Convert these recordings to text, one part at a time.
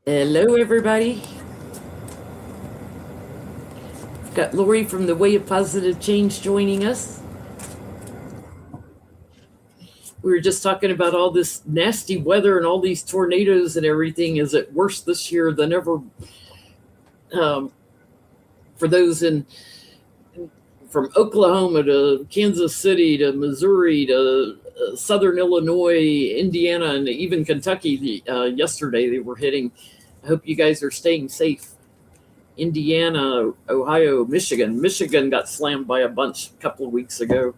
Hello, everybody. We've got Lori from the Way of Positive Change joining us. We were just talking about all this nasty weather and all these tornadoes and everything. Is it worse this year than ever? For those from Oklahoma to Kansas City to Missouri to Southern Illinois, Indiana, and even Kentucky. Yesterday they were hitting. I hope you guys are staying safe. Indiana, Ohio, Michigan. Michigan got slammed by a bunch a couple of weeks ago.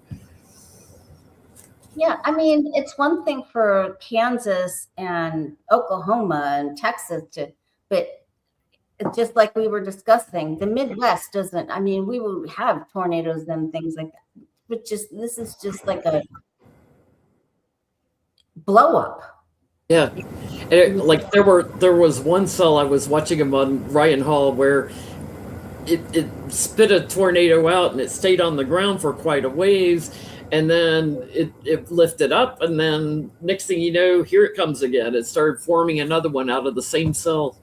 Yeah, I mean, it's one thing for Kansas and Oklahoma and Texas but it's just like we were discussing, the Midwest doesn't, I mean, we will have tornadoes and things like that, but this is just like a blow up. Yeah. Like there was one cell I was watching him on Ryan Hall where it spit a tornado out and it stayed on the ground for quite a ways, and then it lifted up, and then next thing you know, here it comes again. It started forming another one out of the same cell.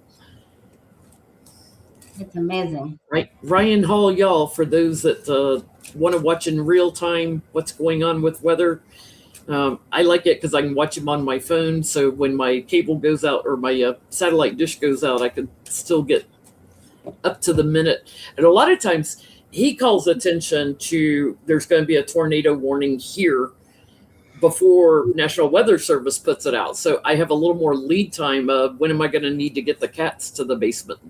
It's amazing. Right, Ryan Hall, y'all, for those that want to watch in real time what's going on with weather. I like it because I can watch him on my phone. So when my cable goes out or my satellite dish goes out, I can still get up to the minute. And a lot of times he calls attention to there's going to be a tornado warning here before National Weather Service puts it out. So I have a little more lead time of when am I going to need to get the cats to the basement.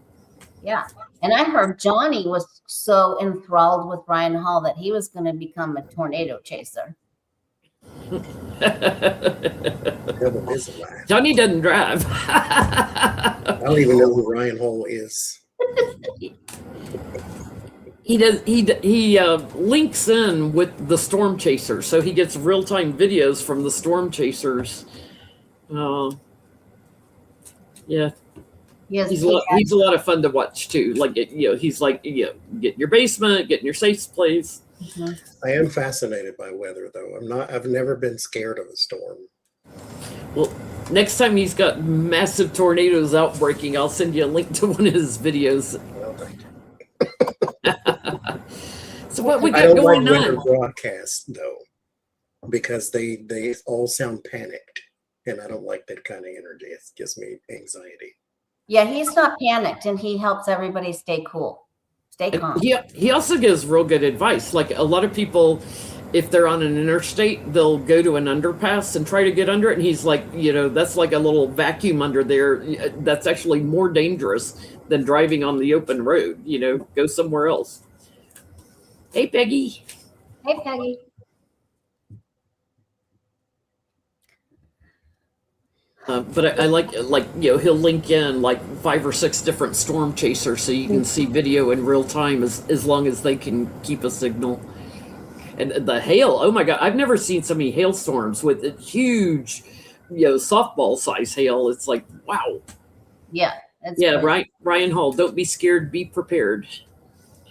Yeah. And I heard Johnny was so enthralled with Ryan Hall that he was going to become a tornado chaser. Johnny doesn't drive. I don't even know who Ryan Hall is. He does. He links in with the storm chasers, so he gets real time videos from the storm chasers. Yeah. Yes, he's a lot of fun to watch too. Like he's like get in your basement, get in your safe place. Mm-hmm. I am fascinated by weather, though. I've never been scared of a storm. Well, next time he's got massive tornadoes outbreaking, I'll send you a link to one of his videos. Well, thank you. So what we got I don't going like weather on? broadcasts, though, because they all sound panicked, and I don't like that kind of energy. It gives me anxiety. Yeah, he's not panicked, and he helps everybody stay cool. Stay calm. He also gives real good advice. Like a lot of people, if they're on an interstate, they'll go to an underpass and try to get under it. And he's like, that's like a little vacuum under there. That's actually more dangerous than driving on the open road. Go somewhere else. Hey, Peggy. Hey, Peggy. But I like he'll link in like 5 or 6 different storm chasers so you can see video in real time as long as they can keep a signal. And the hail, oh my God, I've never seen so many hailstorms with huge, softball size hail. It's like, wow. Yeah. Right. Ryan Hall, don't be scared, be prepared.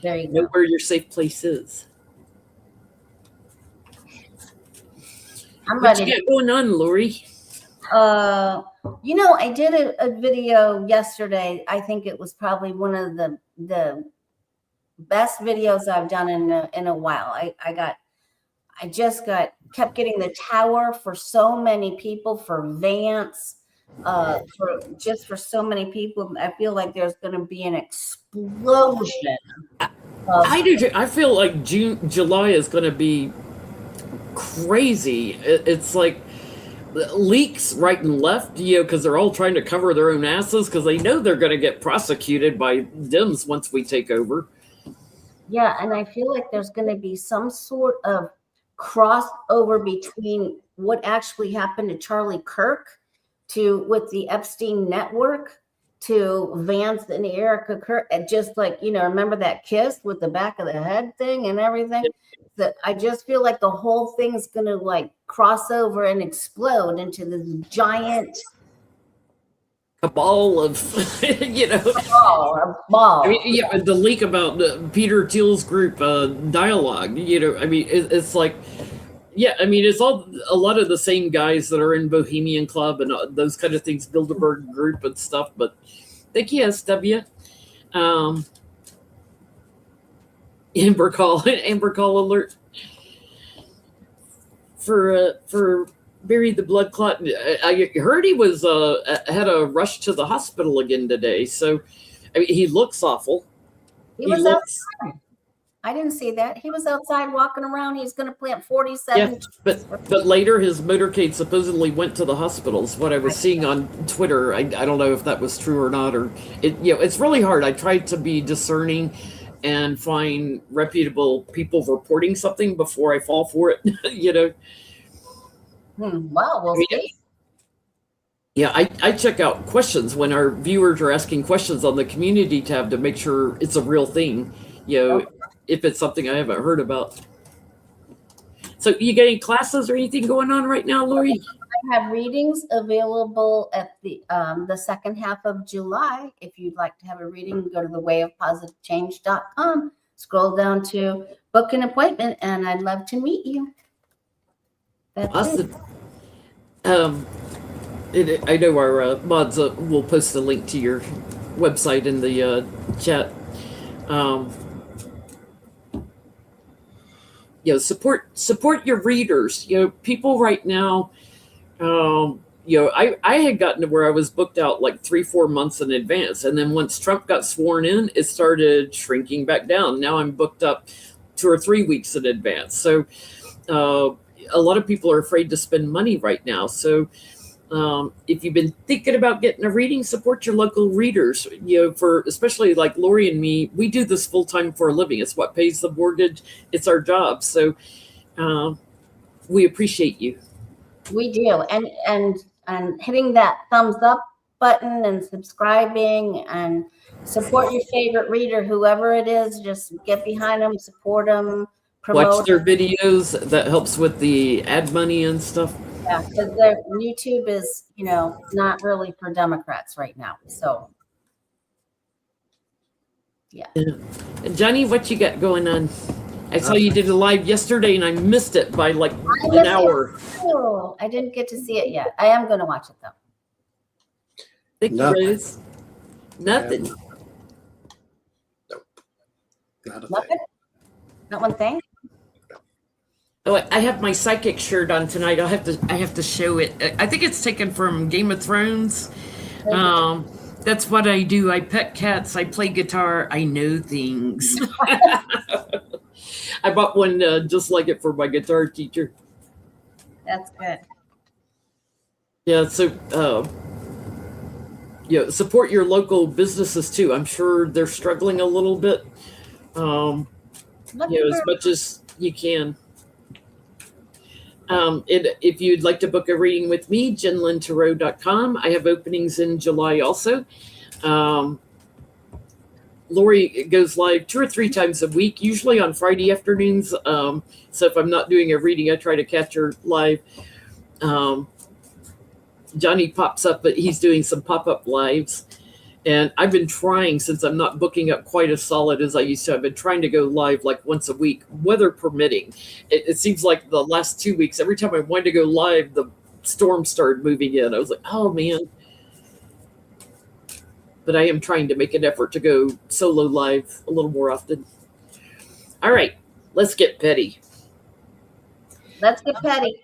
There you go. Know where your safe place is. I'm What ready. you got going on, Lori? I did a video yesterday. I think it was probably one of the best videos I've done in a while. I kept getting the tower for so many people, for Vance, for so many people. I feel like there's going to be an explosion. I do too. I feel like July is going to be crazy. It's like leaks right and left, because they're all trying to cover their own asses because they know they're going to get prosecuted by Dems once we take over. Yeah, and I feel like there's going to be some sort of crossover between what actually happened to Charlie Kirk with the Epstein network to Vance and Erica Kirk. And just like, remember that kiss with the back of the head thing and everything? That I just feel like the whole thing's going to like cross over and explode into this giant cabal of, ball. I mean, the leak about Peter Thiel's group dialogue, it's like, it's all a lot of the same guys that are in Bohemian Club and those kind of things, Bilderberg group and stuff. But Thank you, SW. Amber call, Amber call alert for Barry the blood clot. I heard he was had a rush to the hospital again today. So, I mean, he looks awful. He was outside. I didn't see that. He was outside walking around. He's going to plant 47. Yeah, but later his motorcade supposedly went to the hospital. Is what I was seeing on Twitter. I don't know if that was true or not. Or it's really hard. I tried to be discerning and find reputable people reporting something before I fall for it. Wow, we'll see. Yeah, I check out questions when our viewers are asking questions on the community tab to make sure it's a real thing. If it's something I haven't heard about. So you got any classes or anything going on right now, Lori? I have readings available at the second half of July. If you'd like to have a reading, go to thewayofpositivechange.com, scroll down to book an appointment, and I'd love to meet you. That's awesome. it. I know our mods will post a link to your website in the chat. Support your readers. People right now. I had gotten to where I was booked out like 3-4 months in advance, and then once Trump got sworn in, it started shrinking back down. Now I'm booked up 2 or 3 weeks in advance. So a lot of people are afraid to spend money right now. So if you've been thinking about getting a reading, support your local readers. For especially like Lori and me, we do this full time for a living. It's what pays the mortgage. It's our job. So we appreciate you. We do, and hitting that thumbs up button and subscribing and support your favorite reader, whoever it is. Just get behind them, support them, promote. Watch their videos. That helps with the ad money and stuff. Yeah, because their YouTube is, not really for Democrats right now. So, yeah. And Johnny, what you got going on? I saw you did a live yesterday, and I missed it by like an hour. Oh, I didn't get to see it yet. I am going to watch it though. Thank you, Rose. Nothing. Yeah. Nope. Not a Nothing. thing. Not one thing. Oh, I have my psychic shirt on tonight. I have to show it. I think it's taken from Game of Thrones. That's what I do. I pet cats. I play guitar. I know things. I bought one just like it for my guitar teacher. That's good. Yeah. So, support your local businesses too. I'm sure they're struggling a little bit. As much as you can. If you'd like to book a reading with me, JenLynTarot.com. I have openings in July also. Lori goes live 2 or 3 times a week, usually on Friday afternoons. So if I'm not doing a reading, I try to catch her live. Johnny pops up, but he's doing some pop-up lives. And I've been trying, since I'm not booking up quite as solid as I used to, I've been trying to go live like once a week, weather permitting. It seems like the last 2 weeks, every time I wanted to go live, the storm started moving in. I was like, oh, man. But I am trying to make an effort to go solo live a little more often. All right, let's get petty. Let's get petty.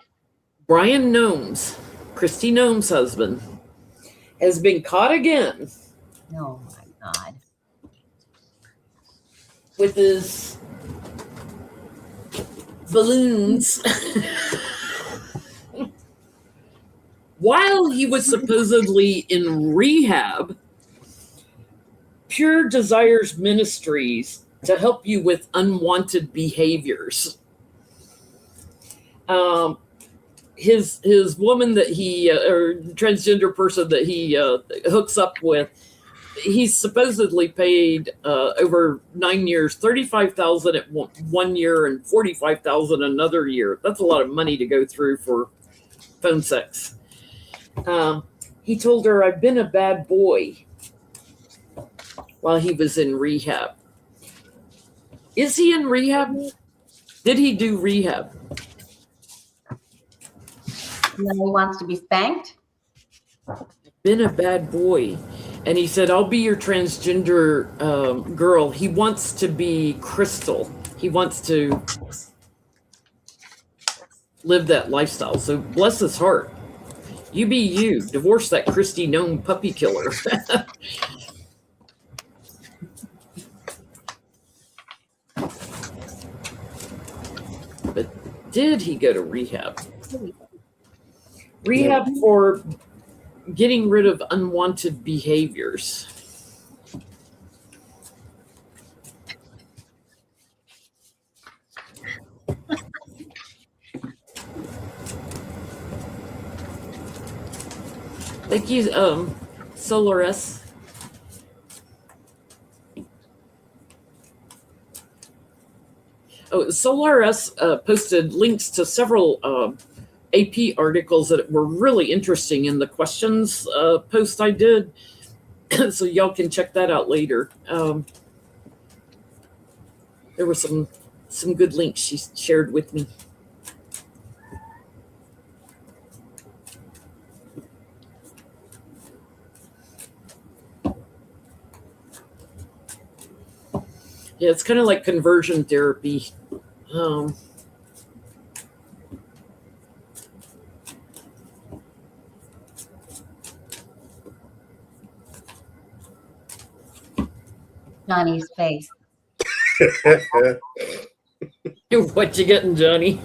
Brian Gnomes, Christy Gnome's husband, has been caught again. Oh my God. With his balloons. While he was supposedly in rehab, Pure Desires Ministries to help you with unwanted behaviors. His woman that he or transgender person that he hooks up with, he's supposedly paid over 9 years, $35,000 at 1 year and $45,000 another year. That's a lot of money to go through for phone sex. He told her, "I've been a bad boy," while he was in rehab. Is he in rehab? Did he do rehab? And then he wants to be spanked. been a bad boy. And he said, I'll be your transgender girl. He wants to be Crystal. He wants to live that lifestyle. So bless his heart. You be you. Divorce that Christy Gnome puppy killer. But did he go to rehab? Rehab for getting rid of unwanted behaviors. Thank you, Solaris. Oh, Solaris posted links to several AP articles that were really interesting in the questions post I did. So y'all can check that out later. There were some good links she shared with me. Yeah, it's kind of like conversion therapy. Johnny's face. What you getting, Johnny?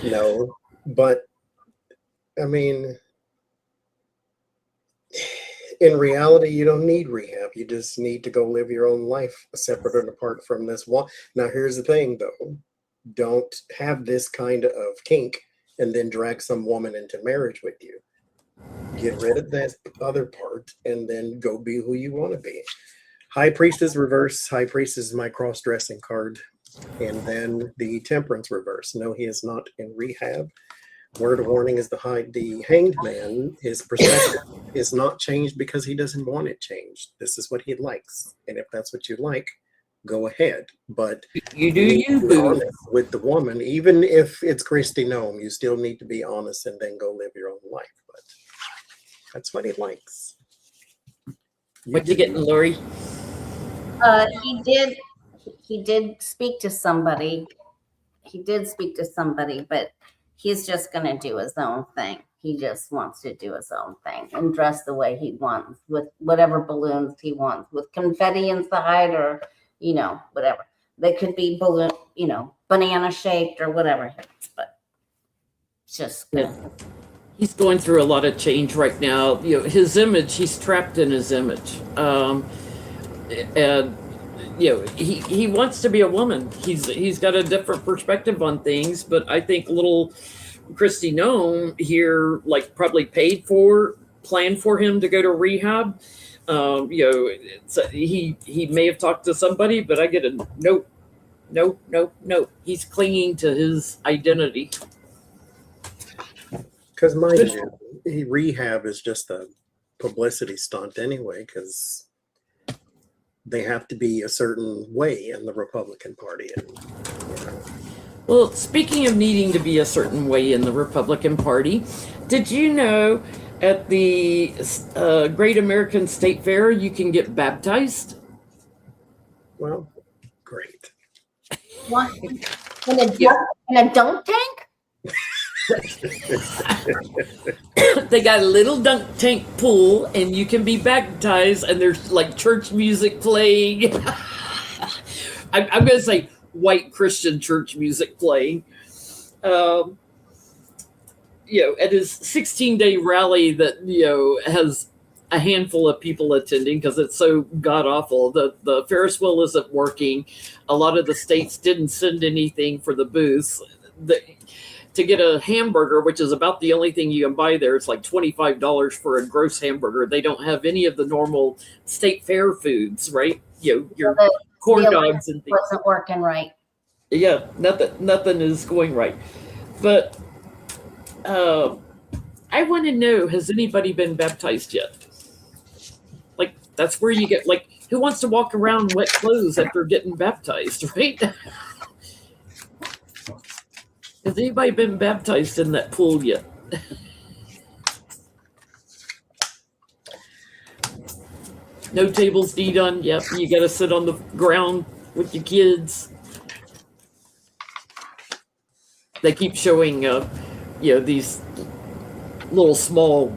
No, but I mean, in reality, you don't need rehab. You just need to go live your own life separate and apart from this one. Now, here's the thing, though. Don't have this kind of kink and then drag some woman into marriage with you. Get rid of that other part and then go be who you want to be. High Priestess reverse. High Priestess is my cross-dressing card. And then the Temperance reverse. No, he is not in rehab. Word of warning is the Hanged Man. His perspective is not changed because he doesn't want it changed. This is what he likes. And if that's what you like, go ahead. But you do you, boo. With the woman, even if it's Christy Gnome, you still need to be honest and then go live your own life. But that's what he likes. What you getting, Lori? He did speak to somebody. He did speak to somebody, but he's just going to do his own thing. He just wants to do his own thing and dress the way he wants with whatever balloons he wants, with confetti inside or, whatever. They could be balloon, banana shaped or whatever. But just yeah. He's going through a lot of change right now. His image, he's trapped in his image. And he wants to be a woman. He's got a different perspective on things, but I think little Christy Gnome here, probably planned for him to go to rehab. He may have talked to somebody, but I get a nope. He's clinging to his identity. Because mind you, rehab is just a publicity stunt anyway, because they have to be a certain way in the Republican Party. Well, speaking of needing to be a certain way in the Republican Party, did you know at the Great American State Fair you can get baptized? Well, great. What? In a dunk tank? They got a little dunk tank pool and you can be baptized and there's church music playing. I'm going to say white Christian church music playing. At his 16-day rally that, has a handful of people attending because it's so god-awful. The Ferris wheel isn't working. A lot of the states didn't send anything for the booths. To get a hamburger, which is about the only thing you can buy there, it's like $25 for a gross hamburger. They don't have any of the normal state fair foods, right? Your corn dogs and things. Wasn't working right. Yeah, nothing is going right. But I want to know, has anybody been baptized yet? That's where you get, who wants to walk around in wet clothes after getting baptized, right? Has anybody been baptized in that pool yet? No tables to eat on. Yep, you got to sit on the ground with your kids. They keep showing, these little small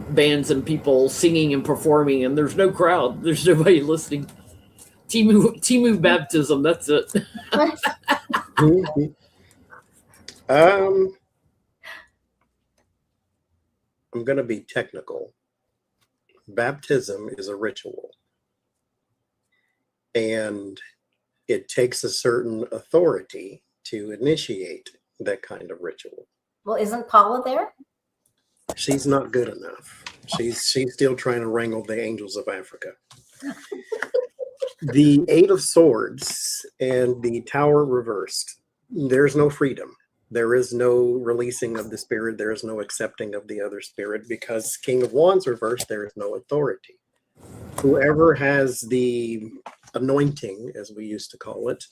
bands and people singing and performing, and there's no crowd. There's nobody listening. Timu baptism. That's it. I'm going to be technical. Baptism is a ritual, and it takes a certain authority to initiate that kind of ritual. Well, isn't Paula there? She's not good enough. She's still trying to wrangle the angels of Africa. The Eight of Swords and the Tower reversed. There's no freedom. There is no releasing of the spirit. There is no accepting of the other spirit, because King of Wands reversed, there is no authority. Whoever has the anointing, as we used to call it,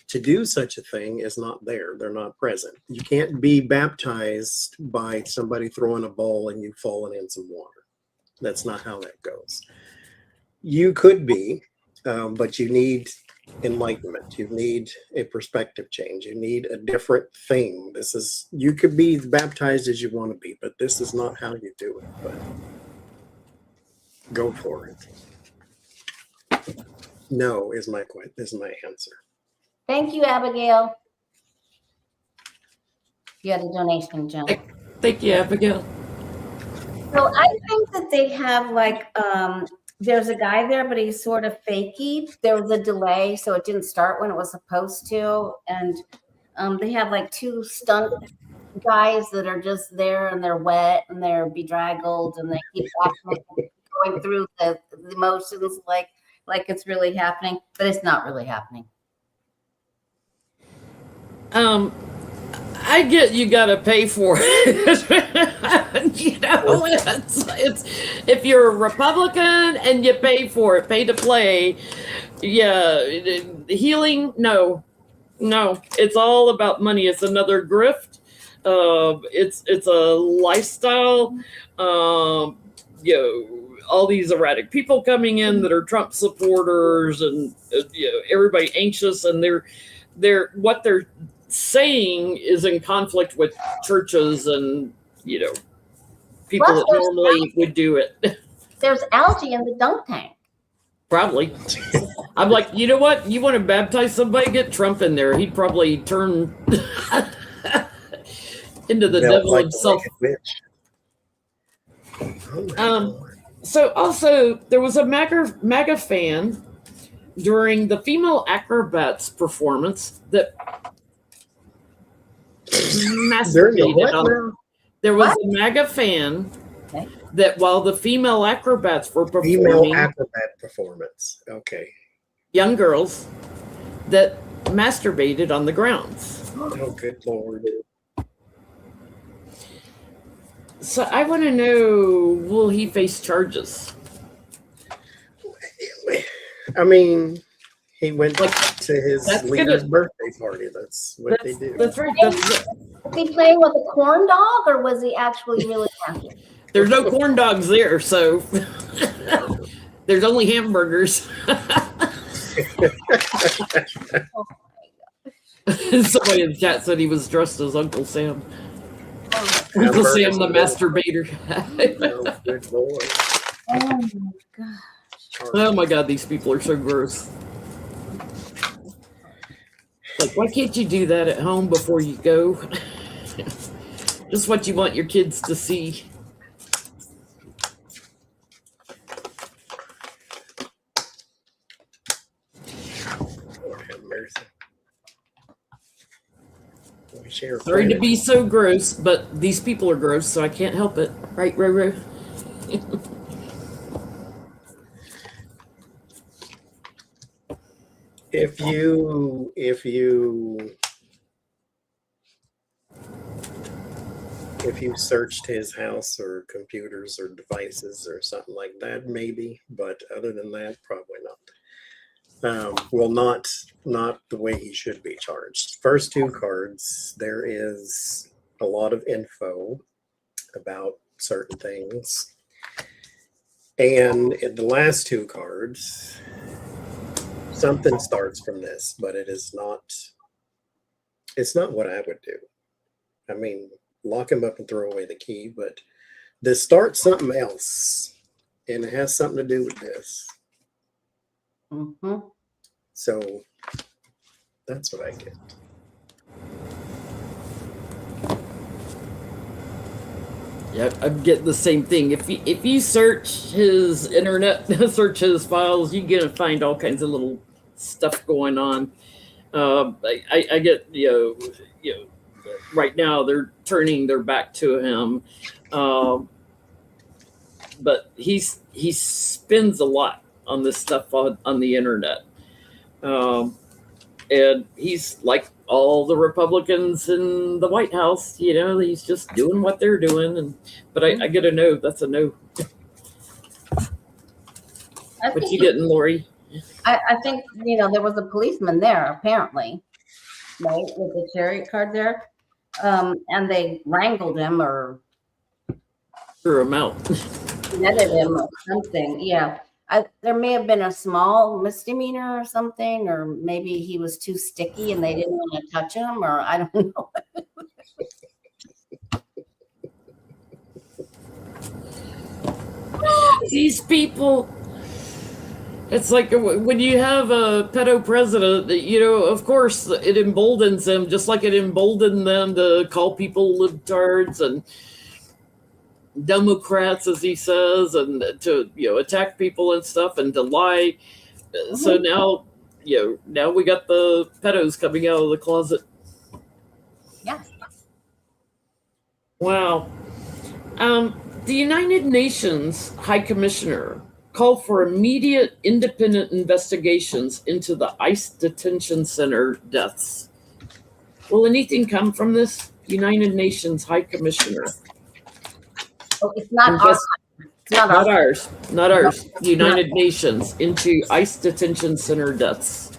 to do such a thing is not there. They're not present. You can't be baptized by somebody throwing a ball and you falling in some water. That's not how that goes. You could be, but you need enlightenment. You need a perspective change. You need a different thing. You could be baptized as you want to be, but this is not how you do it. But go for it. No is my answer. Thank you, Abigail. You had a donation, Jen. Thank you, Abigail. So I think that they have there's a guy there, but he's sort of fakey. There was a delay, so it didn't start when it was supposed to. And they have like two stunt guys that are just there, and they're wet and they're bedraggled, and they keep going through the motions like it's really happening, but it's not really happening. I get you got to pay for it. It's if you're a Republican and you pay for it, pay to play. Yeah, healing. No, it's all about money. It's another grift. It's a lifestyle. All these erratic people coming in that are Trump supporters, and everybody anxious, and they're what they're saying is in conflict with churches and people that normally would do it. There's algae in the dunk tank. Probably. I'm like, you know what? You want to baptize somebody? Get Trump in there. He'd probably turn into the devil himself. So also there was a MAGA fan during the female acrobats performance that masturbated on. There was a MAGA fan that while the female acrobats were performing, female acrobat performance, okay, young girls that masturbated on the grounds. Oh, good Lord. So I want to know, will he face charges? I mean, he went to his leader's birthday party. That's what they do. That's right. Was he playing with a corn dog, or was he actually really happy? There's no corn dogs there, so there's only hamburgers. Somebody in the chat said he was dressed as Uncle Sam. Uncle Sam the masturbator. Oh, good Lord. Oh my gosh. Oh my God, these people are so gross. Like, why can't you do that at home before you go? Just what you want your kids to see. Lord have mercy. Sorry to be so gross, but these people are gross, so I can't help it. Right, Roro? If you searched his house or computers or devices or something like that, maybe, but other than that, probably not. Well, not the way he should be charged. First two cards, there is a lot of info about certain things. And in the last two cards, something starts from this, but it's not what I would do. I mean, lock him up and throw away the key, but this starts something else, and it has something to do with this. Mm-hmm. So that's what I get. Yeah, I'm getting the same thing. If you search his internet, search his files, you're gonna find all kinds of little stuff going on. I get right now they're turning their back to him, but he spends a lot on this stuff on the internet, and he's like all the Republicans in the White House. He's just doing what they're doing, but I get a no. That's a no. What you getting, Lori? I think, there was a policeman there, apparently, right, with the chariot card there. And they wrangled him or Threw him out. netted him or something. Yeah. There may have been a small misdemeanor or something, or maybe he was too sticky and they didn't want to touch him, or I don't know. These people, it's like when you have a pedo president, of course it emboldens them, just like it emboldened them to call people libtards and Democrats, as he says, and to attack people and stuff and to lie. So now we got the pedos coming out of the closet. Yeah. Wow. The United Nations High Commissioner called for immediate independent investigations into the ICE detention center deaths. Will anything come from this? United Nations High Commissioner. Oh, it's not ours. It's not ours. Not ours. United Nations into ICE detention center deaths.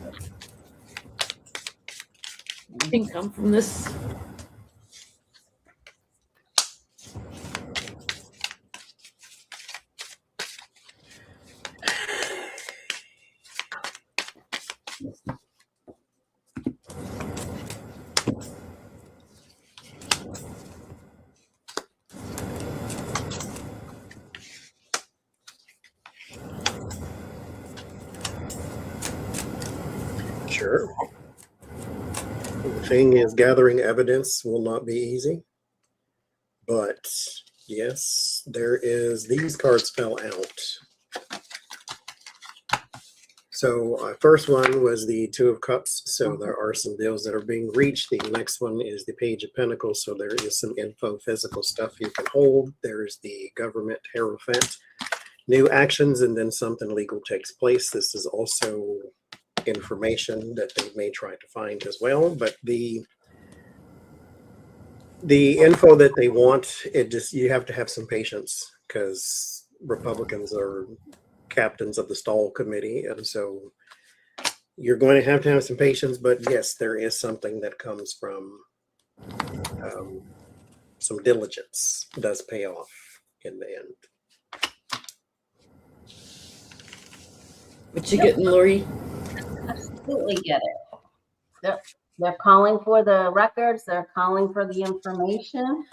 Anything come from this? Sure. The thing is, gathering evidence will not be easy. But yes, these cards fell out. So first one was the Two of Cups. So there are some deals that are being reached. The next one is the Page of Pentacles. So there is some info, physical stuff you can hold. There's the Government Hierophant, new actions, and then something legal takes place. This is also information that they may try to find as well, but the info that they want, you have to have some patience because Republicans are captains of the stall committee, and so you're going to have some patience. But yes, there is something that comes from some diligence does pay off in the end. What you getting, Lori? Absolutely get it. They're calling for the records. They're calling for the information,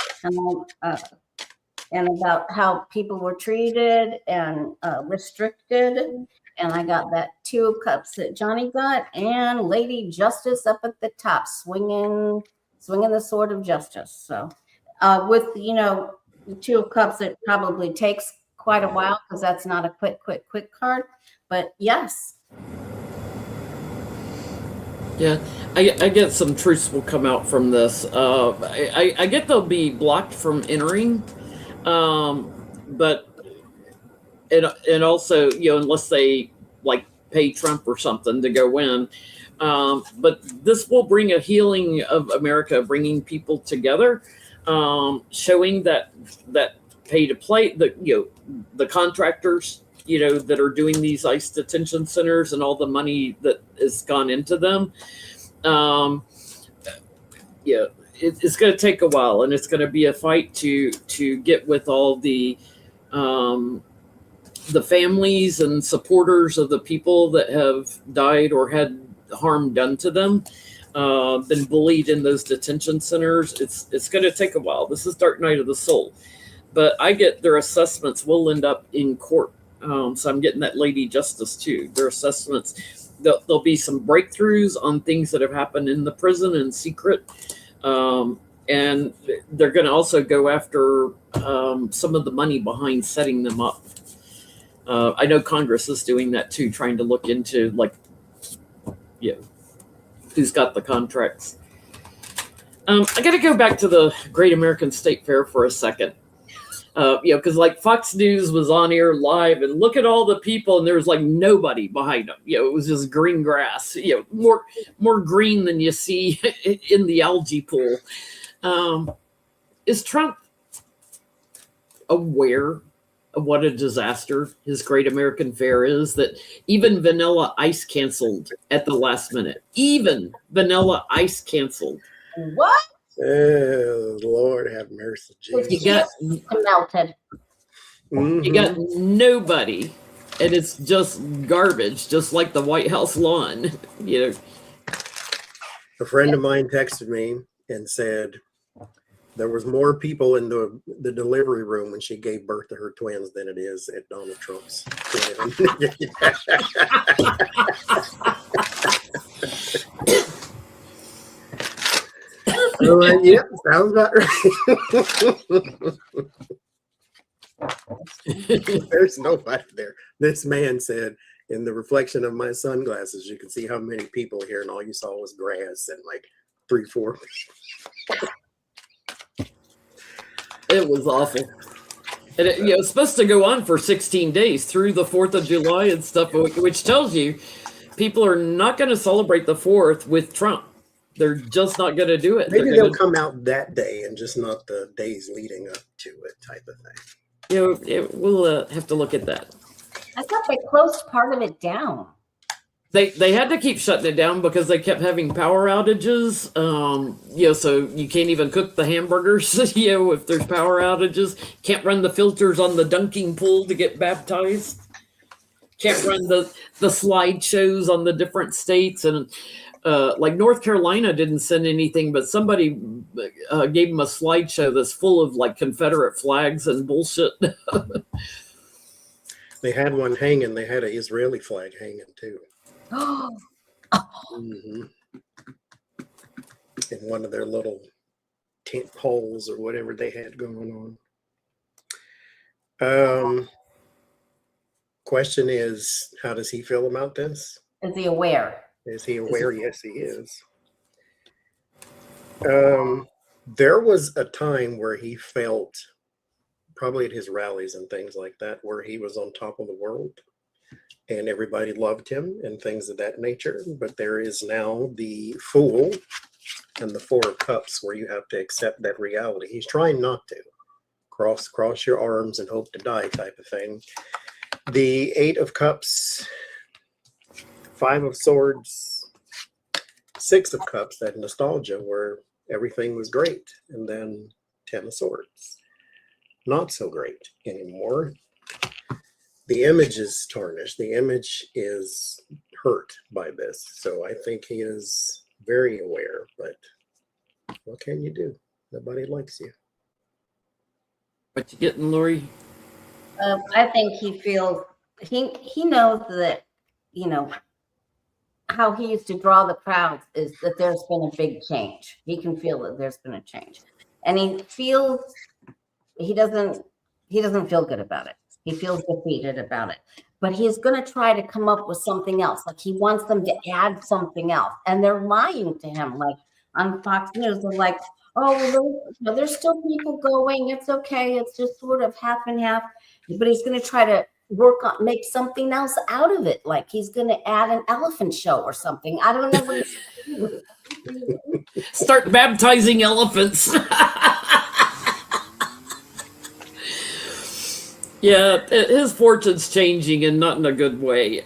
and about how people were treated and restricted. And I got that Two of Cups that Johnny got, and Lady Justice up at the top, swinging the sword of justice. So, with the Two of Cups, it probably takes quite a while because that's not a quick card. But yes. Yeah, I get some truths will come out from this. I get they'll be blocked from entering, but and also unless they like pay Trump or something to go in. But this will bring a healing of America, bringing people together, showing that pay to play, the contractors, that are doing these ICE detention centers and all the money that has gone into them. It's going to take a while, and it's going to be a fight to get with all the the families and supporters of the people that have died or had harm done to them, been bullied in those detention centers. It's going to take a while. This is Dark Night of the Soul, but I get their assessments will end up in court. So I'm getting that Lady Justice too. Their assessments, there'll be some breakthroughs on things that have happened in the prison in secret. And they're going to also go after some of the money behind setting them up. I know Congress is doing that too, trying to look into who's got the contracts. I got to go back to the Great American State Fair for a second. Because like Fox News was on air live, and look at all the people, and there was like nobody behind them. It was just green grass. More green than you see in the algae pool. Is Trump aware of what a disaster his Great American Fair is? That even Vanilla Ice canceled at the last minute. Even Vanilla Ice canceled. What? Oh, Lord have mercy, Jesus. You got melted. You got nobody, and it's just garbage, just like the White House lawn. A friend of mine texted me and said there was more people in the delivery room when she gave birth to her twins than it is at Donald Trump's. Yep, sounds about right. There's nobody there. This man said, in the reflection of my sunglasses, you can see how many people here, and all you saw was grass and like 3-4. It was awful. And it's supposed to go on for 16 days through the 4th of July and stuff, which tells you people are not going to celebrate the 4th with Trump. They're just not going to do it. Maybe they'll come out that day and just not the days leading up to it type of thing. We'll have to look at that. I thought they closed part of it down. They had to keep shutting it down because they kept having power outages. So you can't even cook the hamburgers, if there's power outages. Can't run the filters on the dunking pool to get baptized. Can't run the slideshows on the different states. And like North Carolina didn't send anything, but somebody gave them a slideshow that's full of like Confederate flags and bullshit. They had one hanging. They had an Israeli flag hanging too. In one of their little tent poles or whatever they had going on. Question is, how does he feel about this? Is he aware? Is he aware? Yes, he is. There was a time where he felt, probably at his rallies and things like that, where he was on top of the world and everybody loved him and things of that nature. But there is now the Fool and the 4 of Cups, where you have to accept that reality. He's trying not to cross your arms and hope to die type of thing. The 8 of Cups, 5 of Swords, 6 of Cups, that nostalgia where everything was great. And then 10 of Swords, not so great anymore. The image is tarnished. The image is hurt by this. So I think he is very aware, but what can you do? Nobody likes you. What you getting, Lori? I think he feels, he knows that, how he used to draw the crowds is that there's been a big change. He can feel that there's been a change. And he feels, he doesn't feel good about it. He feels defeated about it. But he's going to try to come up with something else. Like he wants them to add something else. And they're lying to him. Like on Fox News, they're like, oh, well, there's still people going. It's okay. It's just sort of half and half. But he's going to try to make something else out of it. Like he's going to add an elephant show or something. I don't know what he's going to do. Start baptizing elephants. Yeah, his fortune's changing and not in a good way.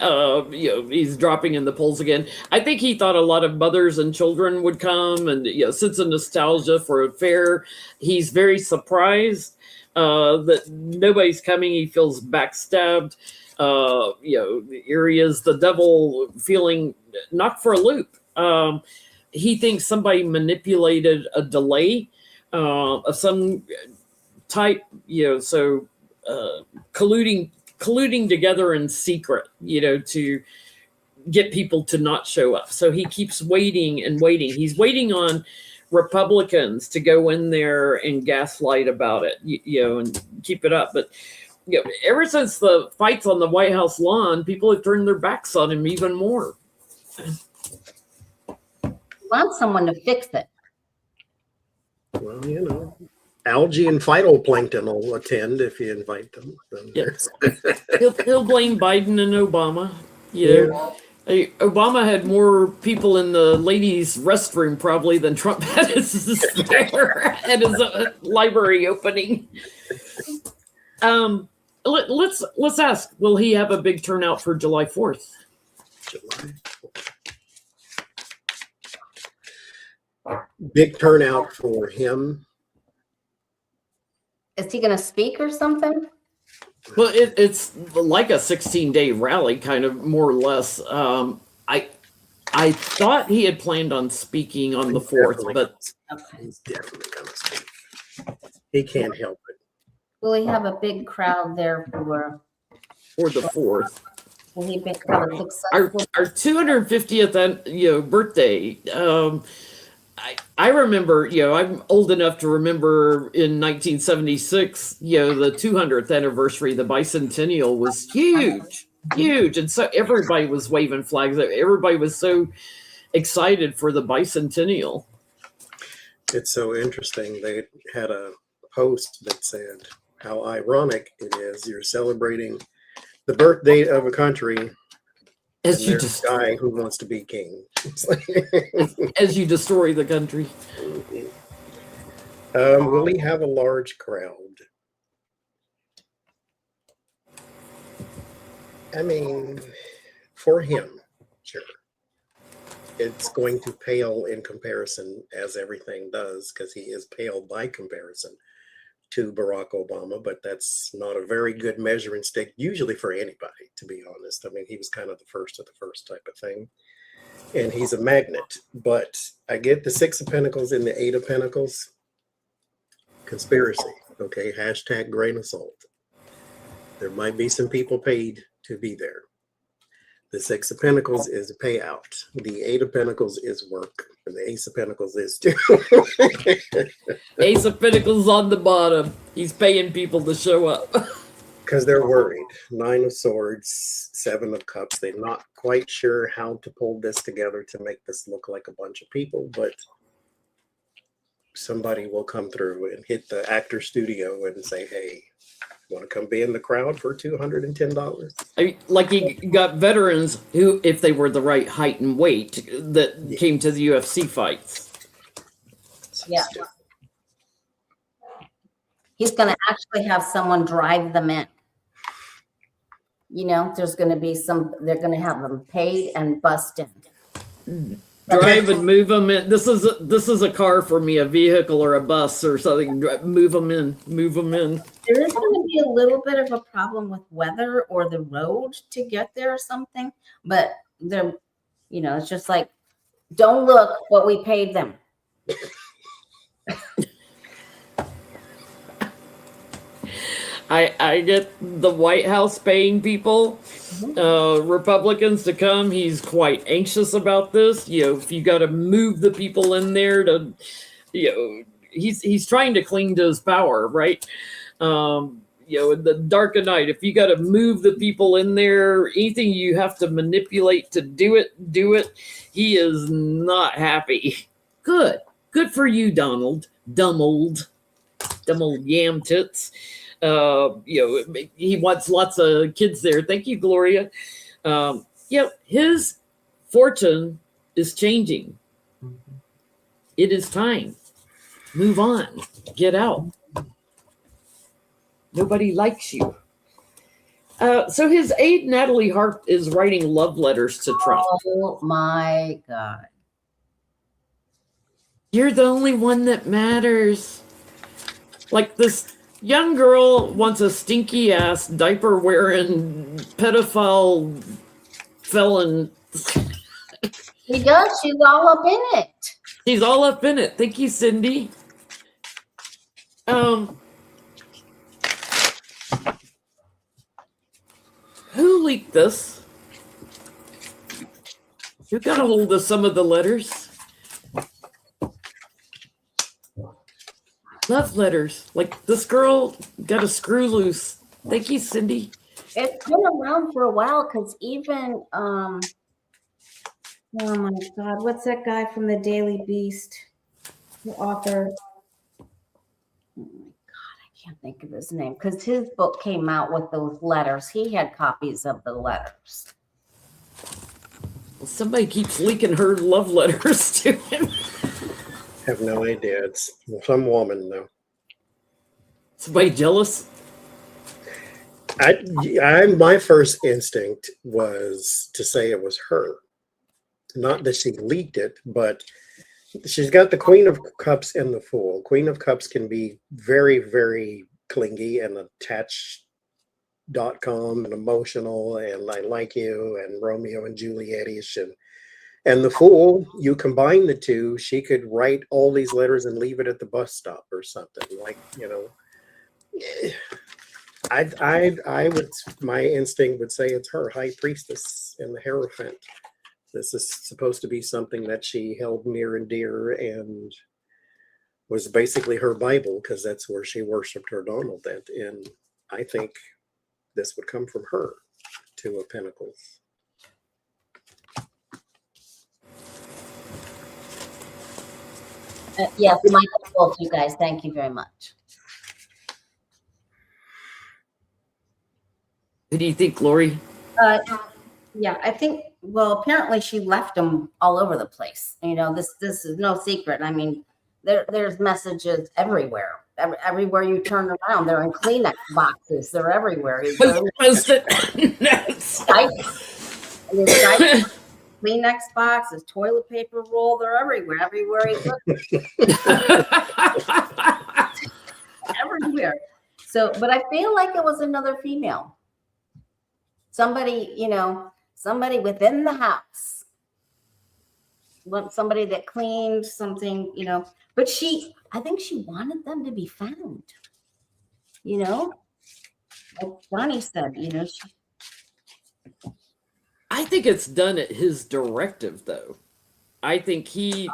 He's dropping in the polls again. I think he thought a lot of mothers and children would come, and sense of nostalgia for a fair. He's very surprised that nobody's coming. He feels backstabbed. Here he is, the devil feeling knocked for a loop. He thinks somebody manipulated a delay of some type. Colluding together in secret, to get people to not show up. So he keeps waiting and waiting. He's waiting on Republicans to go in there and gaslight about it, and keep it up. But ever since the fights on the White House lawn, people have turned their backs on him even more. Want someone to fix it. Well, algae and phytoplankton will attend if you invite them. Yes. he'll blame Biden and Obama. Obama had more people in the ladies' restroom probably than Trump had at his library opening. Let's ask: will he have a big turnout for July 4th? Big turnout for him. Is he going to speak or something? Well, it's like a 16-day rally, kind of, more or less. I thought he had planned on speaking on the 4th, but he's definitely going to speak. He can't help it. Will he have a big crowd there for the 4th? Will he become Our successful? 250th birthday. I remember, I'm old enough to remember in 1976, the 200th anniversary, the bicentennial was huge. And so everybody was waving flags. Everybody was so excited for the bicentennial. It's so interesting. They had a post that said how ironic it is. You're celebrating the birthday of a country. As you there's a guy who wants to be king. As you destroy the country. Will he have a large crowd? I mean, for him, sure. It's going to pale in comparison, as everything does, because he is pale by comparison to Barack Obama, but that's not a very good measuring stick, usually for anybody, to be honest. I mean, he was kind of the first of the first type of thing. And he's a magnet. But I get the 6 of Pentacles and the 8 of Pentacles. Conspiracy. Okay, hashtag grain of salt. There might be some people paid to be there. The 6 of Pentacles is a payout. The 8 of Pentacles is work. And the Ace of Pentacles is too. Ace of Pentacles on the bottom. He's paying people to show up. Because they're worried. 9 of Swords, 7 of Cups. They're not quite sure how to pull this together to make this look like a bunch of people, but somebody will come through and hit the actor studio and say, hey, want to come be in the crowd for $210? Like you got veterans who, if they were the right height and weight, that came to the UFC fights. Yeah. He's going to actually have someone drive them in. There's going to be they're going to have them paid and bust in. Drive and move them in. This is a car for me, a vehicle or a bus or something. Move them in. There is going to be a little bit of a problem with weather or the road to get there or something, but they're, it's just like, don't look what we paid them. I get the White House paying people, Republicans to come. He's quite anxious about this. If you got to move the people in there to, he's trying to cling to his power, right? In the dark of night, if you got to move the people in there, anything you have to manipulate to do it. He is not happy. Good for you, Donald. Dumb old yam tits. He wants lots of kids there. Thank you, Gloria. His fortune is changing. It is time. Move on. Get out. Nobody likes you. So his aide Natalie Hart is writing love letters to Trump. Oh my God. You're the only one that matters. Like this young girl wants a stinky ass diaper wearing pedophile felon. She does. She's all up in it. She's all up in it. Thank you, Cindy. Who leaked this? You got a hold of some of the letters. Love letters. Like this girl got a screw loose. Thank you, Cindy. It's been around for a while because even oh my God, what's that guy from the Daily Beast? The author. Oh my God, I can't think of his name because his book came out with those letters. He had copies of the letters. Somebody keeps leaking her love letters to him. Have no idea. It's some woman though. Somebody jealous? My first instinct was to say it was her. Not that she leaked it, but she's got the Queen of Cups and the Fool. Queen of Cups can be very, very clingy and attached.com and emotional and I like you and Romeo and Juliet-ish and the Fool, you combine the two, she could write all these letters and leave it at the bus stop or something. Like, my instinct would say it's her, High Priestess and the Hierophant. This is supposed to be something that she held near and dear and was basically her Bible because that's where she worshiped her Donald at. And I think this would come from her, Two of Pentacles. Yes, Michael, both you guys. Thank you very much. Who do you think, Lori? Yeah, I think. Well, apparently she left them all over the place. This is no secret. I mean, there's messages everywhere. Everywhere you turn around, they're in Kleenex boxes. They're everywhere. Kleenex box, his toilet paper roll, they're everywhere. Everywhere he looks. Everywhere. So, but I feel like it was another female. Somebody, somebody within the house. Somebody that cleaned something, But I think she wanted them to be found. Like Johnny said, I think it's done at his directive, though. I think he,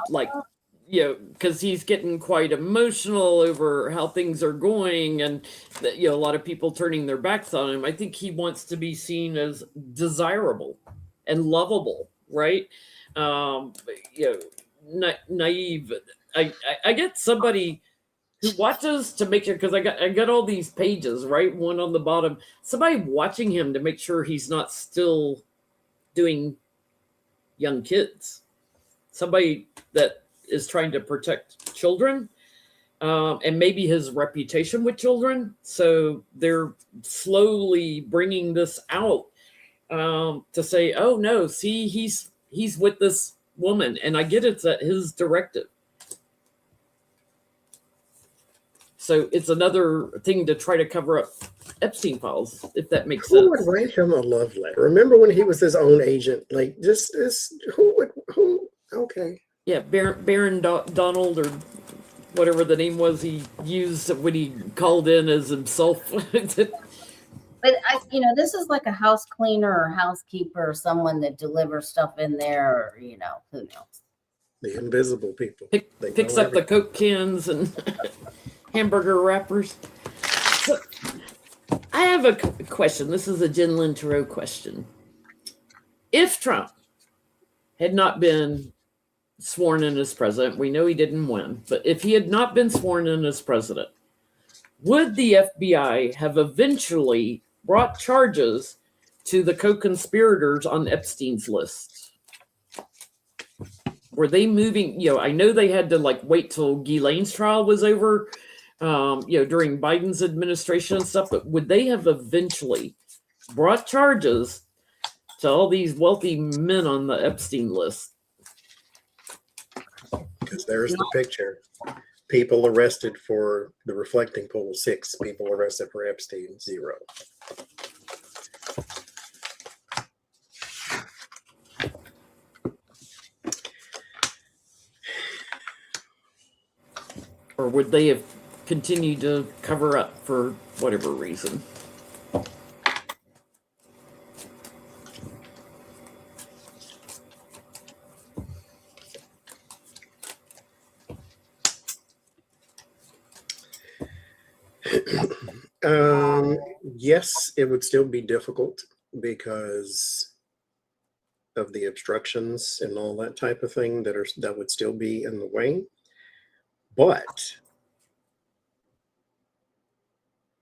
because he's getting quite emotional over how things are going and, a lot of people turning their backs on him. I think he wants to be seen as desirable and lovable, right? Naive. I get somebody who watches to make sure, because I got all these pages, right? One on the bottom. Somebody watching him to make sure he's not still doing young kids. Somebody that is trying to protect children and maybe his reputation with children. So they're slowly bringing this out to say, oh no, see, he's with this woman. And I get it's at his directive. So it's another thing to try to cover up Epstein files, if that makes sense. Who would write him a love letter? Remember when he was his own agent? Like, who? Okay. Yeah, Baron Donald or whatever the name was he used when he called in as himself. But this is like a house cleaner or housekeeper or someone that delivers stuff in there, or who knows? The invisible people. Picks up the Coke cans and hamburger wrappers. So, I have a question. This is a Jen Lynn Tarot question. If Trump had not been sworn in as president, we know he didn't win, but if he had not been sworn in as president, would the FBI have eventually brought charges to the co-conspirators on Epstein's list? Were they moving? I know they had to wait till Ghislaine's trial was over, during Biden's administration and stuff, but would they have eventually brought charges to all these wealthy men on the Epstein list. Because there's the picture. People arrested for the reflecting pool, 6. People arrested for Epstein, 0. Or would they have continued to cover up for whatever reason? Yes, it would still be difficult because of the obstructions and all that type of thing that would still be in the way. But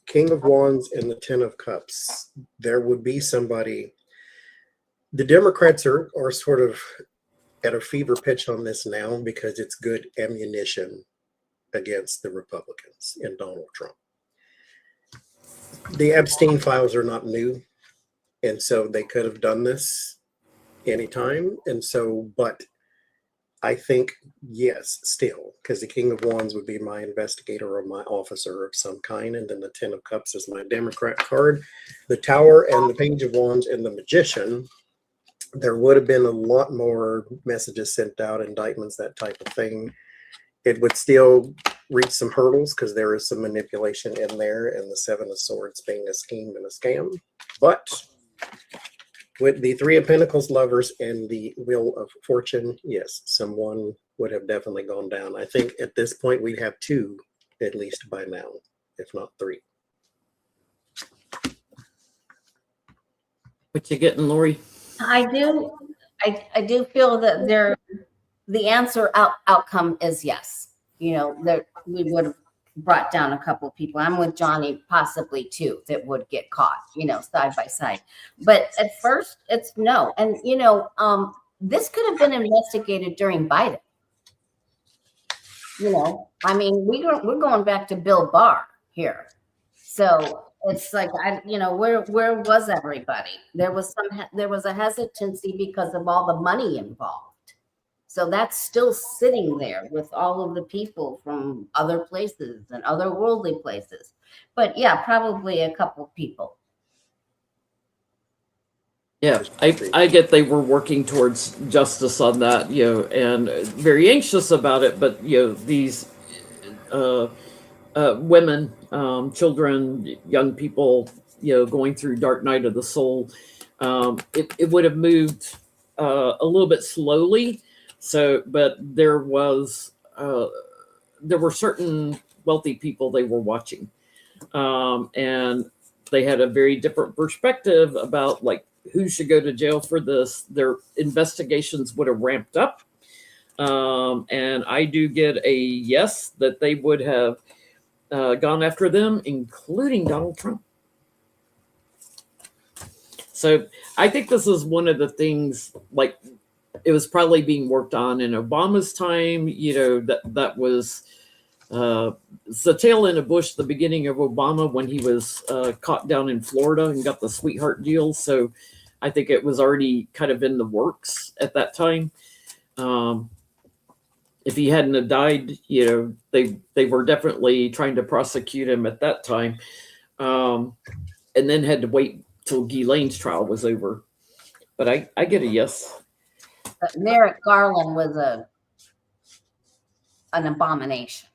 King of Wands and the Ten of Cups, there would be somebody. The Democrats are sort of at a fever pitch on this now because it's good ammunition against the Republicans and Donald Trump. The Epstein files are not new, and so they could have done this anytime. And so, but I think, yes, still, because the King of Wands would be my investigator or my officer of some kind, and then the Ten of Cups is my Democrat card. The Tower and the Page of Wands and the Magician, there would have been a lot more messages sent out, indictments, that type of thing. It would still reach some hurdles because there is some manipulation in there, and the Seven of Swords being a scheme and a scam. But with the Three of Pentacles, Lovers, and the Wheel of Fortune, yes, someone would have definitely gone down. I think at this point we'd have 2 at least by now, if not 3. What you getting, Lori? I do feel that the answer outcome is yes. You know, that we would have brought down a couple of people. I'm with Johnny, possibly 2 that would get caught, you know, side by side. But at first it's no. And, you know, this could have been investigated during Biden. You know, I mean, we're going back to Bill Barr here. So it's like, where was everybody? There was a hesitancy because of all the money involved. So that's still sitting there with all of the people from other places and other worldly places. But yeah, probably a couple people. Yeah, I get they were working towards justice on that, you know, and very anxious about it. But, you know, these women, children, young people, you know, going through dark night of the soul, it would have moved a little bit slowly. So, but there were certain wealthy people they were watching, and they had a very different perspective about like who should go to jail for this. Their investigations would have ramped up, and I do get a yes that they would have gone after them, including Donald Trump. So I think this is one of the things, like, it was probably being worked on in Obama's time. You know, that was it's the tail end of Bush, the beginning of Obama, when he was caught down in Florida and got the sweetheart deal. So I think it was already kind of in the works at that time. If he hadn't have died, you know, they were definitely trying to prosecute him at that time, and then had to wait till Ghislaine's trial was over. But I get a yes. But Merrick Garland was an abomination.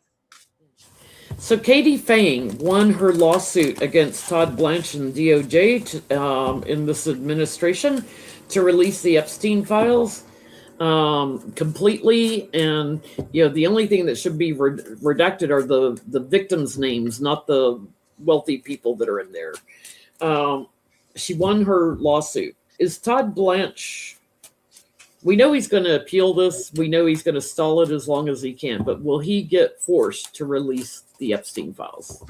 So Katie Fang won her lawsuit against Todd Blanche and DOJ in this administration to release the Epstein files completely. And, you know, the only thing that should be redacted are the victims' names, not the wealthy people that are in there. She won her lawsuit. Is Todd Blanche... We know he's going to appeal this. We know he's going to stall it as long as he can. But will he get forced to release the Epstein files?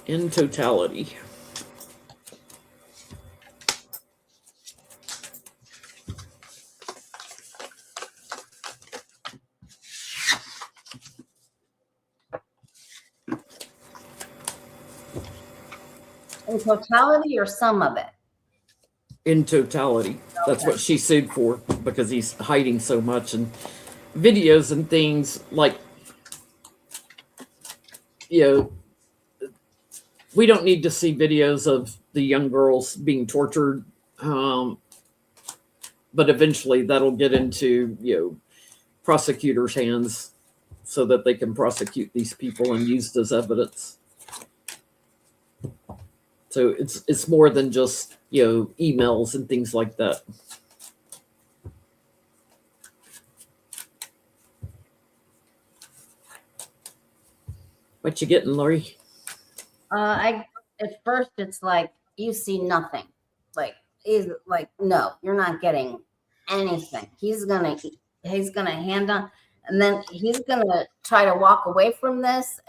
In totality. In totality or some of it? In totality. That's what she sued for because he's hiding so much, and videos and things like, you know, we don't need to see videos of the young girls being tortured. But eventually that'll get into, you know, prosecutors' hands so that they can prosecute these people and use as evidence. So it's more than just, you know, emails and things like that. What you getting, Lori? At first it's like you see nothing. Like he's like, no, you're not getting anything. He's gonna hand on, and then he's gonna try to walk away from this,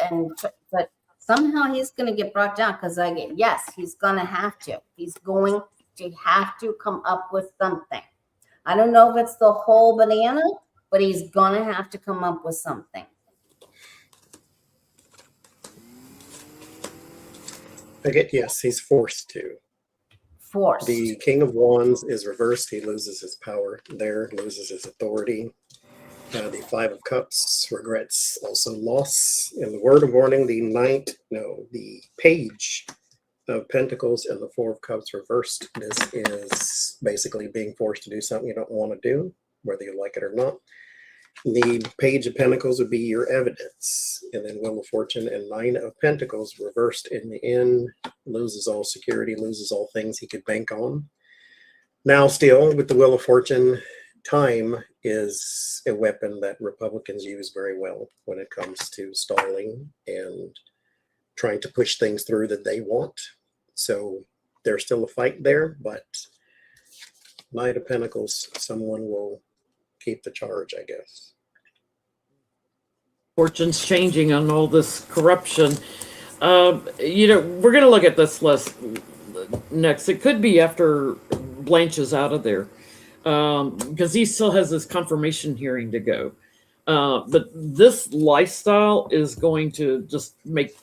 but somehow he's gonna get brought down because yes, he's gonna have to. He's going to have to come up with something. I don't know if it's the whole banana, but he's gonna have to come up with something. Yes, he's forced to. Forced. The King of Wands is reversed. He loses his power there, loses his authority. The Five of Cups regrets also loss. In the word of warning, the Page of Pentacles and the Four of Cups reversed. This is basically being forced to do something you don't want to do, whether you like it or not. The Page of Pentacles would be your evidence. And then Wheel of Fortune and Nine of Pentacles reversed in the end. Loses all security, loses all things he could bank on. Now still, with the Wheel of Fortune, time is a weapon that Republicans use very well when it comes to stalling and trying to push things through that they want. So there's still a fight there, but Knight of Pentacles, someone will keep the charge, I guess. Fortune's changing on all this corruption. You know, we're going to look at this list next. It could be after Blanche is out of there, because he still has his confirmation hearing to go. But this lifestyle is going to just make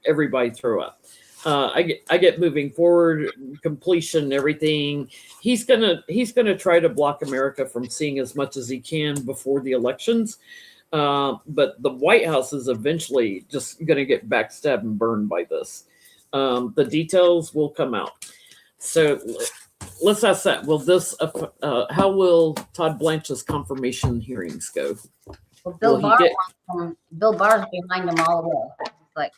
everybody throw up. I get moving forward, completion, everything. He's gonna try to block America from seeing as much as he can before the elections. But the White House is eventually just gonna get backstabbed and burned by this. The details will come out. So let's ask that. Will this? How will Todd Blanche's confirmation hearings go? Well, Bill Barr's behind him all the way. It's like,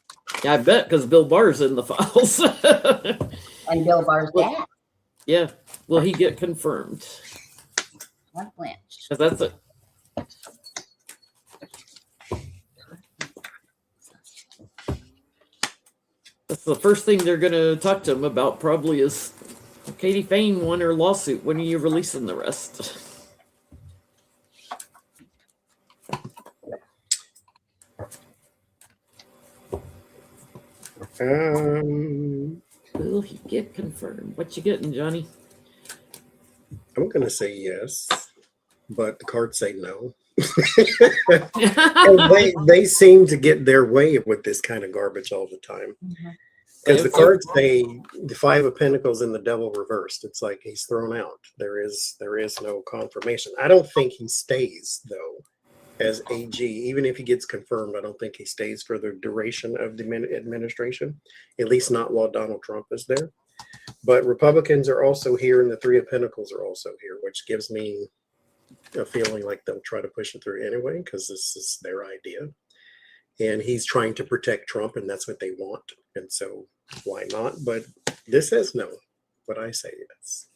yeah, I bet, because Bill Barr's in the files. and Bill Barr's dad. Yeah. Will he get confirmed? Todd Blanche. 'Cause that's it. That's the first thing they're going to talk to him about, probably, is Katie Fain won her lawsuit. When are you releasing the rest? Will he get confirmed? What you getting, Johnny? I'm going to say yes, but the cards say no. they seem to get their way with this kind of garbage all the time. Because the cards say the Five of Pentacles and the Devil reversed. It's like he's thrown out. There is no confirmation. I don't think he stays, though, as AG. Even if he gets confirmed, I don't think he stays for the duration of the administration, at least not while Donald Trump is there. But Republicans are also here, and the Three of Pentacles are also here, which gives me a feeling like they'll try to push it through anyway, because this is their idea. And he's trying to protect Trump, and that's what they want. And so why not? But this says no, but I say yes.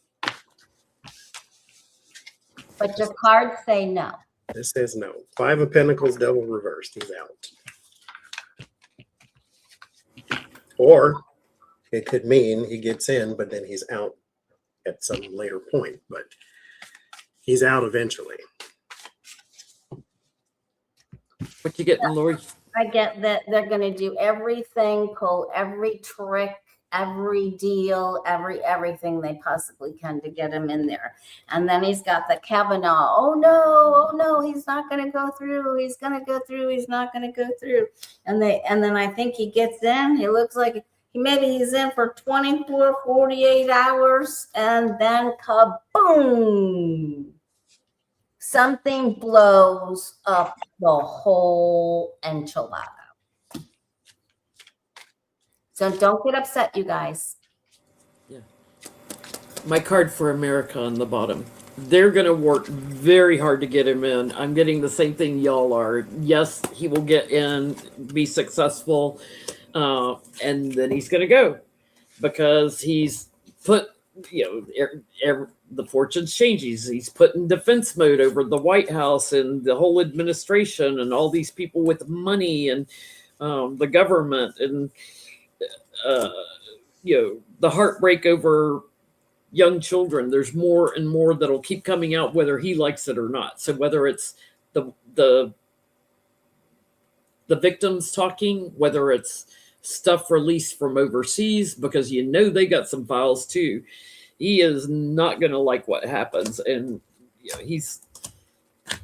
But your cards say no. This says no. Five of Pentacles, Devil reversed. He's out. Or it could mean he gets in, but then he's out at some later point. But he's out eventually. What you getting, Lori? I get that they're going to do everything, pull every trick, every deal, everything they possibly can to get him in there. And then he's got the Kavanaugh. Oh no, he's not going to go through. He's going to go through. He's not going to go through. And then I think he gets in. He looks like maybe he's in for 24, 48 hours, and then kaboom! Something blows up the whole enchilada. So don't get upset, you guys. My card for America on the bottom. They're going to work very hard to get him in. I'm getting the same thing y'all are. Yes, he will get in, be successful, and then he's going to go because he's put, the fortune's changing. He's put in defense mode over the White House and the whole administration and all these people with money and the government and, the heartbreak over young children. There's more and more that'll keep coming out whether he likes it or not. So whether it's the victims talking, whether it's stuff released from overseas, because they got some files too. He is not going to like what happens, and his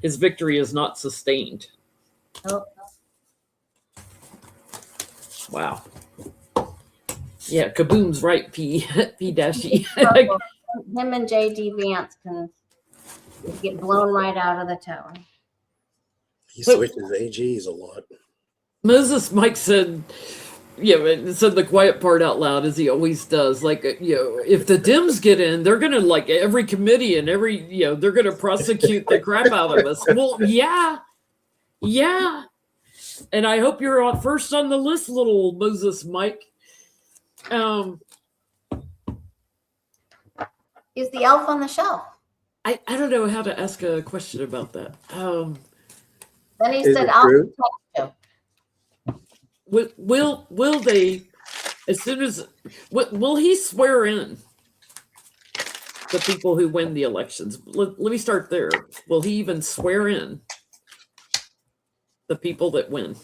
victory is not sustained. Oh. Wow. Yeah, Kaboom's right, P Dashy. Him and JD Vance can get blown right out of the tower. He switches AGs a lot. Moses Mike said, said the quiet part out loud as he always does. Like, if the Dems get in, they're going to, like, every committee and every, they're going to prosecute the crap out of us. Well, yeah. And I hope you're first on the list, little Moses Mike. He's the elf on the shelf. I don't know how to ask a question about that. Then he said, "I'll protect you." Will they, as soon as, will he swear in the people who win the elections? Let me start there. Will he even swear in the people that win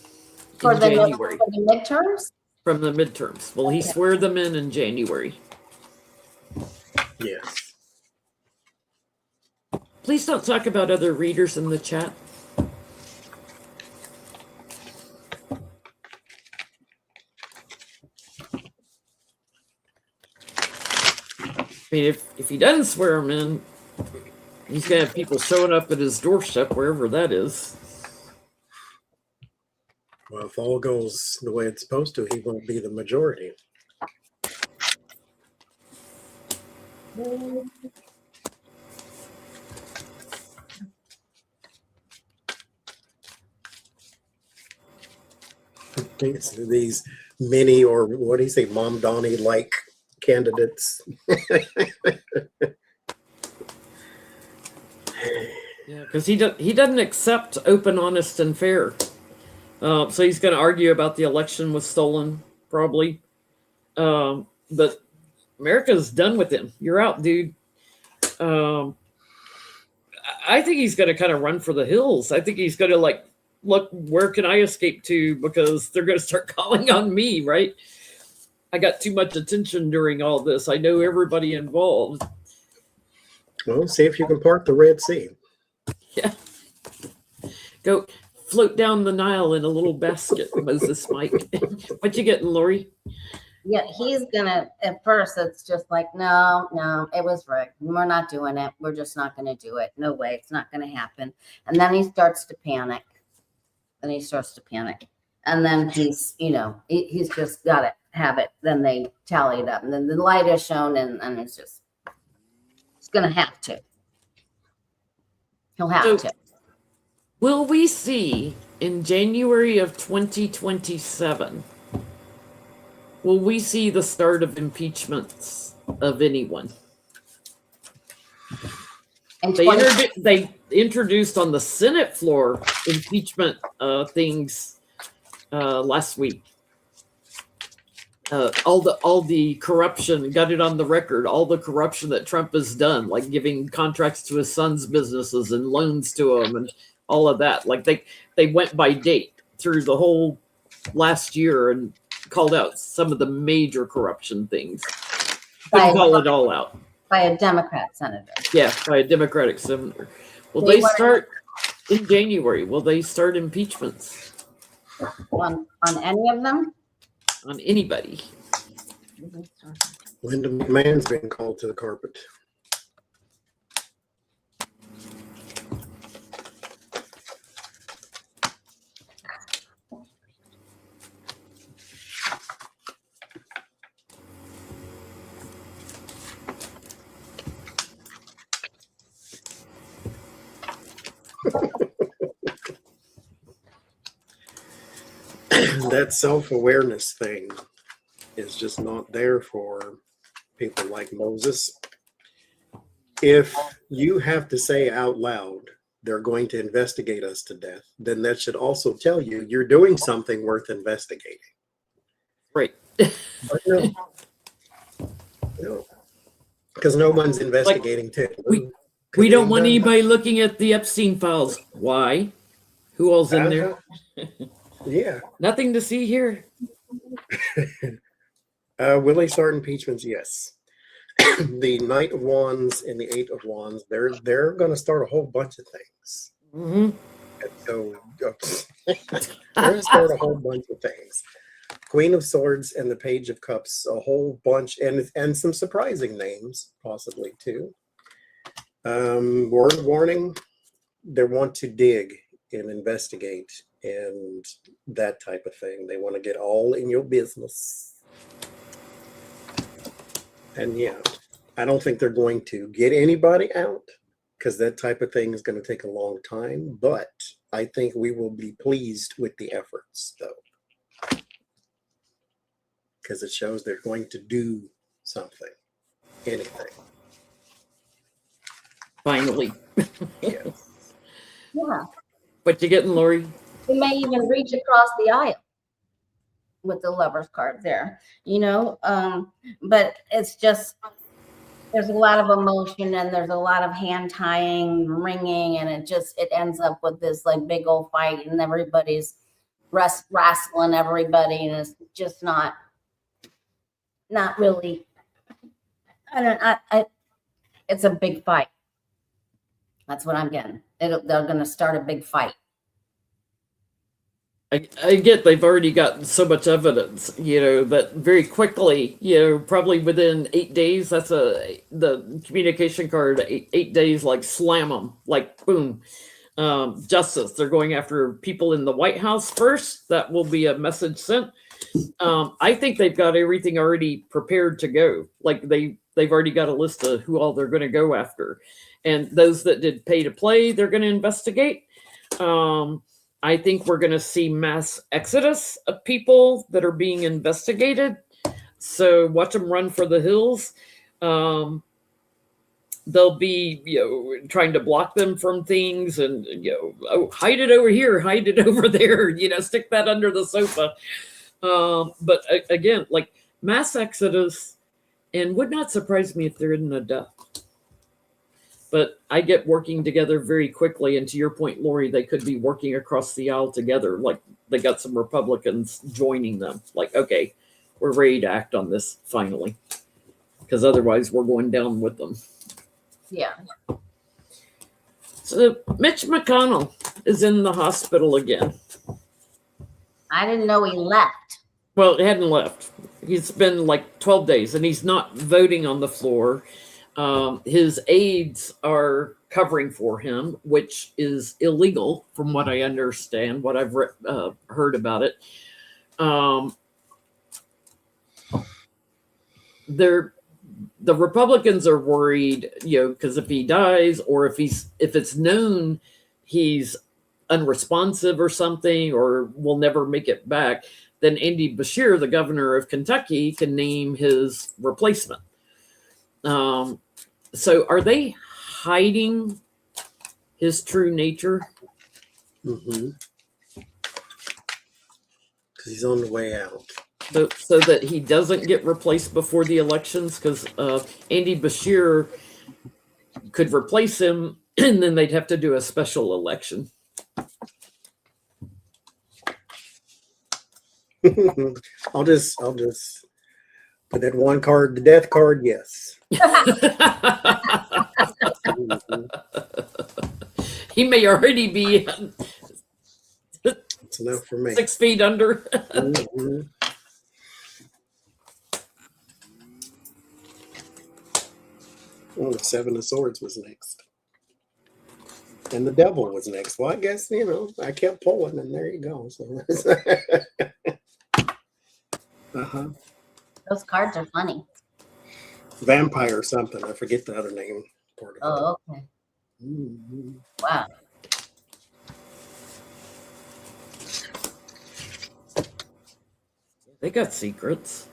For in the January? For the midterms? From the midterms. Will he swear them in January? Yes. Please don't talk about other readers in the chat. I mean, if he doesn't swear them in, he's going to have people showing up at his doorstep, wherever that is. Well, if all goes the way it's supposed to, he won't be the majority. These mini, or what do you say, Mom Donnie like candidates. Yeah, because he doesn't accept open, honest, and fair. So he's going to argue about the election was stolen, probably. But America's done with him. You're out, dude. I think he's going to kind of run for the hills. I think he's going to look, where can I escape to? Because they're going to start calling on me, right? I got too much attention during all this. I know everybody involved. Well, see if you can part the Red Sea. Yeah. Go float down the Nile in a little basket, Moses Mike. What you getting, Lori? Yeah, he's gonna, at first it's just like, no, it was rigged. We're not doing it. We're just not gonna do it. No way, it's not gonna happen. And then he starts to panic. And then he's just got to have it. Then they tally it up. And then the light is shown and it's gonna have to. He'll have to. Will we see in January of 2027, will we see the start of impeachments of anyone? They introduced on the Senate floor impeachment things last week. All the corruption, got it on the record, all the corruption that Trump has done, like giving contracts to his son's businesses and loans to him and all of that. Like they went by date through the whole last year and called out some of the major corruption things. Couldn't call it all out. By a Democrat senator. Yeah, by a Democratic senator. Will they start in January? Will they start impeachments? On any of them? On anybody. Linda McMahon's been called to the carpet. That self-awareness thing is just not there for people like Moses. If you have to say out loud, they're going to investigate us to death, then that should also tell you you're doing something worth investigating. Right. But no, because no one's investigating too. We don't want anybody looking at the Epstein files. Why? Who all's in there? Yeah. Nothing to see here. Willie start impeachments, yes. The Knight of Wands and the Eight of Wands, they're going to start a whole bunch of things. Mm-hmm. And so they're going to start a whole bunch of things. Queen of Swords and the Page of Cups, a whole bunch, and some surprising names possibly too. Word of warning: they want to dig and investigate and that type of thing. They want to get all in your business. And yeah, I don't think they're going to get anybody out because that type of thing is going to take a long time. But I think we will be pleased with the efforts, though, because it shows they're going to do something, anything. Finally. Yeah. Yeah. What you getting, Lori? We may even reach across the aisle with the lover's card there, but it's just, there's a lot of emotion and there's a lot of hand tying, ringing, and it ends up with this like big old fight and everybody's wrestling everybody, and it's just not really, it's a big fight. That's what I'm getting. They're going to start a big fight. I get they've already gotten so much evidence, that very quickly, probably within 8 days, that's the communication card, 8 days, like slam them, like boom, justice. They're going after people in the White House first. That will be a message sent. I think they've got everything already prepared to go. Like they've already got a list of who all they're going to go after. And those that did pay to play, they're going to investigate. I think we're going to see mass exodus of people that are being investigated. So watch them run for the hills. They'll be, trying to block them from things and, hide it over here, hide it over there, stick that under the sofa. But again, like mass exodus, and would not surprise me if there isn't a death. But I get working together very quickly. And to your point, Lori, they could be working across the aisle together. Like they got some Republicans joining them. Like, okay, we're ready to act on this finally. Because otherwise we're going down with them. Yeah. So Mitch McConnell is in the hospital again. I didn't know he left. Well, he hadn't left. He's been like 12 days and he's not voting on the floor. His aides are covering for him, which is illegal from what I understand, what I've heard about it. The Republicans are worried, because if he dies or if it's known he's unresponsive or something or will never make it back, then Andy Beshear, the governor of Kentucky, can name his replacement. So are they hiding his true nature? Mm-hmm. Because he's on the way out. So that he doesn't get replaced before the elections? Because Andy Beshear could replace him, and then they'd have to do a special election. I'll just put that one card, the death card, yes. He may already be That's enough for me. 6 feet under. Mm-hmm. Well, the Seven of Swords was next. And the Devil was next. Well, I guess, I kept pulling, and there you go. So, uh-huh. Those cards are funny. Vampire or something. I forget the other name. Oh, okay. Mhm. Wow. They got secrets.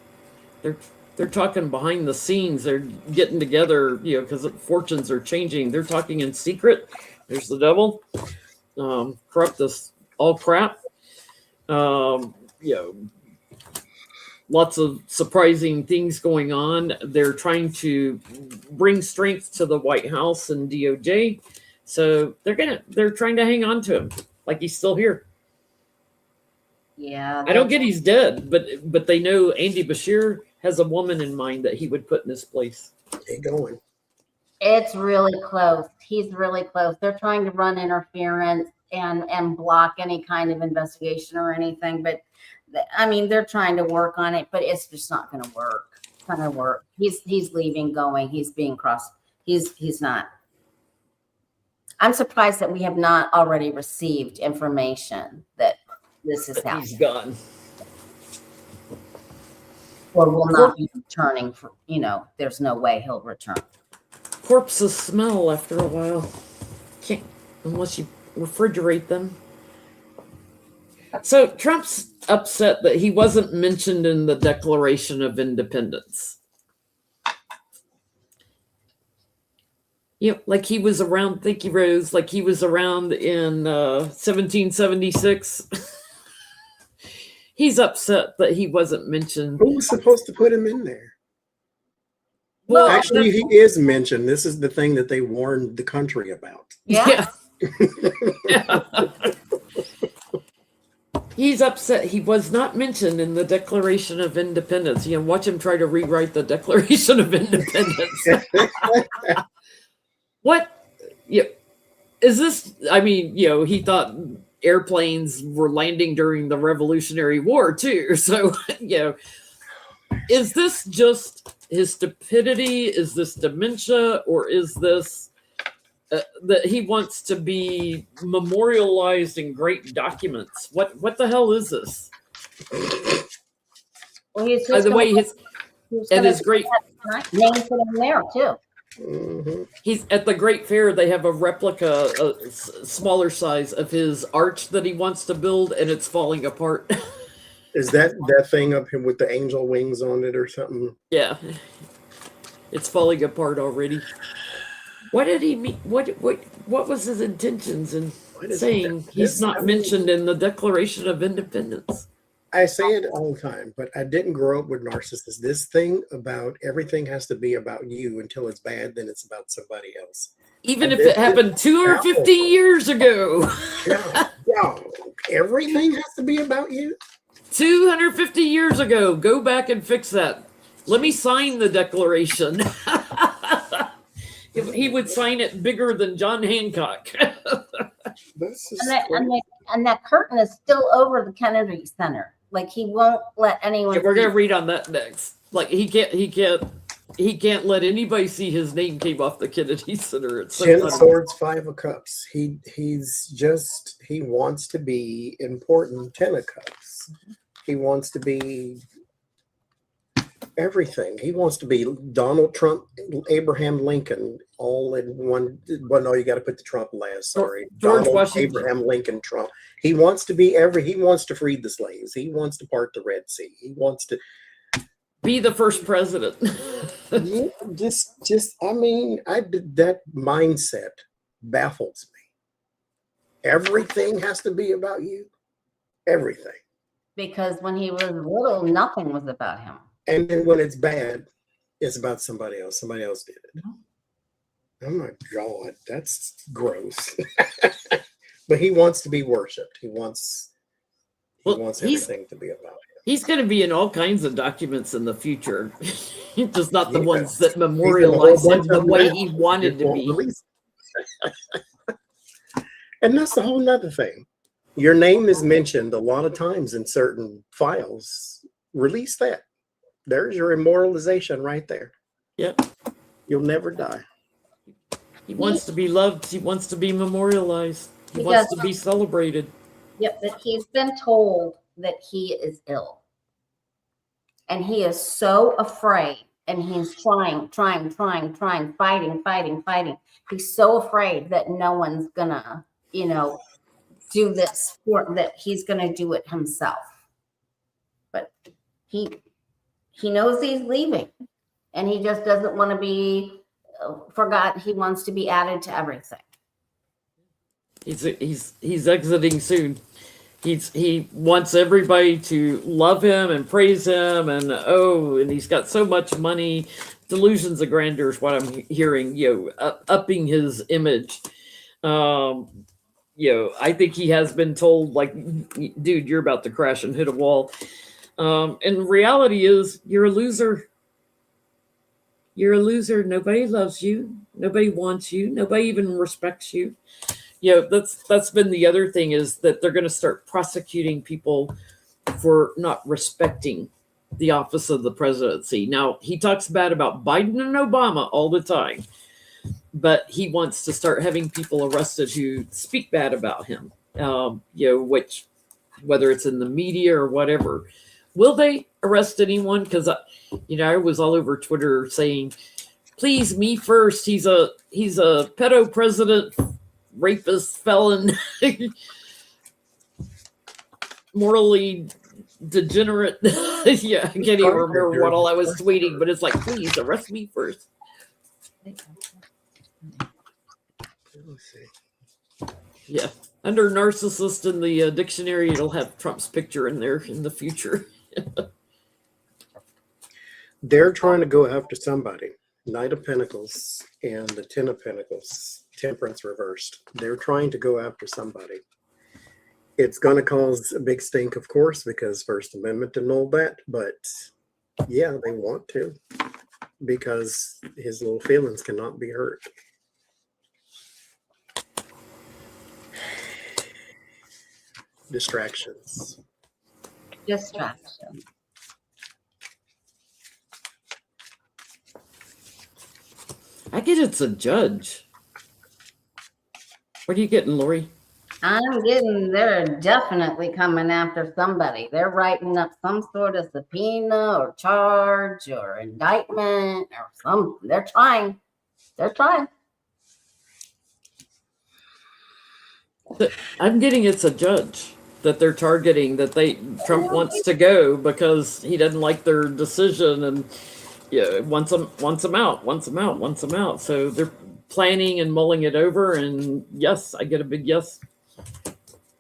They're talking behind the scenes. They're getting together, because fortunes are changing. They're talking in secret. There's the devil. Corrupt us all crap. Lots of surprising things going on. They're trying to bring strength to the White House and DOJ. So they're trying to hang on to him like he's still here. Yeah. I don't get he's dead, but they know Andy Bashir has a woman in mind that he would put in his place. Keep going. It's really close. He's really close. They're trying to run interference and block any kind of investigation or anything. But they're trying to work on it, but it's just not going to work. It's not going to work. He's leaving, going. He's being crossed. He's not. I'm surprised that we have not already received information that this is happening. He's gone. Or will not be returning for, there's no way he'll return. Corpses smell after a while. Can't unless you refrigerate them. So Trump's upset that he wasn't mentioned in the Declaration of Independence. Like he was around, thank you, Rose, like he was around in 1776. He's upset that he wasn't mentioned. Who was supposed to put him in there? Well, actually, he is mentioned. This is the thing that they warned the country about. Yeah. Yeah. He's upset he was not mentioned in the Declaration of Independence. Watch him try to rewrite the Declaration of Independence. What? Is this? He thought airplanes were landing during the Revolutionary War too. So, is this just his stupidity? Is this dementia? Or is this that he wants to be memorialized in great documents? What the hell is this? Well, he's By the way, his great name put in there too. Mm-hmm. He's at the Great Fair. They have a replica, a smaller size of his arch that he wants to build, and it's falling apart. Is that thing up here with the angel wings on it or something? Yeah, it's falling apart already. What did he mean? What was his intentions in saying he's not mentioned in the Declaration of Independence? I say it all the time, but I didn't grow up with narcissists. This thing about everything has to be about you until it's bad, then it's about somebody else. Even if it happened 250 years ago. Yeah, everything has to be about you. 250 years ago. Go back and fix that. Let me sign the Declaration. He would sign it bigger than John Hancock. And that curtain is still over the Kennedy Center. Like he won't let anyone. Yeah, we're gonna read on that next. Like he can't let anybody see his name came off the Kennedy Center. It's so 10 funny. Swords, 5 of Cups. He wants to be important. 10 of Cups. He wants to be everything. He wants to be Donald Trump, Abraham Lincoln, all in one. Well, no, you got to put the Trump last. Sorry, George Donald, Washington. Abraham Lincoln, Trump. He wants to be He wants to free the slaves. He wants to part the Red Sea. He wants to Be the first president. Yeah, that mindset baffles me. Everything has to be about you. Everything. Because when he was little, nothing was about him. And then when it's bad, it's about somebody else. Somebody else did it. Oh my God, that's gross. But he wants to be worshipped. He wants everything to be about him. He's going to be in all kinds of documents in the future, just not the Yeah. ones that He's got a memorialize whole him bunch the of way them he now. wanted It to won't be. release. And that's the whole nother thing. Your name is mentioned a lot of times in certain files. Release that. There's your immortalization right there. Yep. You'll never die. He wants to be loved. He wants to be memorialized. He He wants does. to be celebrated. Yep, that he's been told that he is ill. And he is so afraid. And he's trying, fighting. He's so afraid that no one's gonna, do this for that he's gonna do it himself. But he knows he's leaving. And he just doesn't want to be forgot. He wants to be added to everything. He's exiting soon. He wants everybody to love him and praise him, and he's got so much money. Delusions of grandeur is what I'm hearing. Upping his image. I think he has been told, like, dude, you're about to crash and hit a wall. And reality is, you're a loser. You're a loser. Nobody loves you. Nobody wants you. Nobody even respects you. That's been the other thing, is that they're going to start prosecuting people for not respecting the office of the presidency. Now, he talks bad about Biden and Obama all the time, but he wants to start having people arrested who speak bad about him, which, whether it's in the media or whatever. Will they arrest anyone? Because, I was all over Twitter saying, please, me first. He's a pedo president, rapist, felon, morally degenerate. Yeah, I can't even remember what all I was tweeting, but it's like, please arrest me first. Yeah, under narcissist in the dictionary, it'll have Trump's picture in there in the future. They're trying to go after somebody. Knight of Pentacles and the Ten of Pentacles, Temperance reversed. They're trying to go after somebody. It's going to cause a big stink, of course, because First Amendment and all that. But yeah, they want to, because his little feelings cannot be hurt. Distractions. Distraction. I get it's a judge. What are you getting, Lori? I'm getting, they're definitely coming after somebody. They're writing up some sort of subpoena or charge or indictment or something. They're trying. I'm getting it's a judge that they're targeting, that Trump wants to go because he doesn't like their decision, and wants them out. So they're planning and mulling it over, and yes, I get a big yes.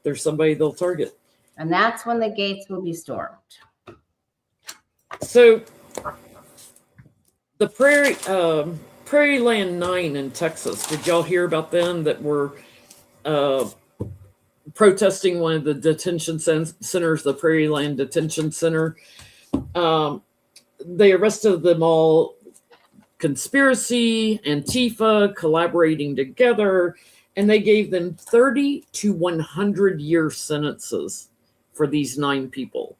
There's somebody they'll target. And that's when the gates will be stormed. So the Prairie Land 9 in Texas, did y'all hear about them that were protesting one of the detention centers, the Prairie Land Detention Center? They arrested them all. Conspiracy, Antifa, collaborating together, and they gave them 30 to 100 year sentences for these 9 people.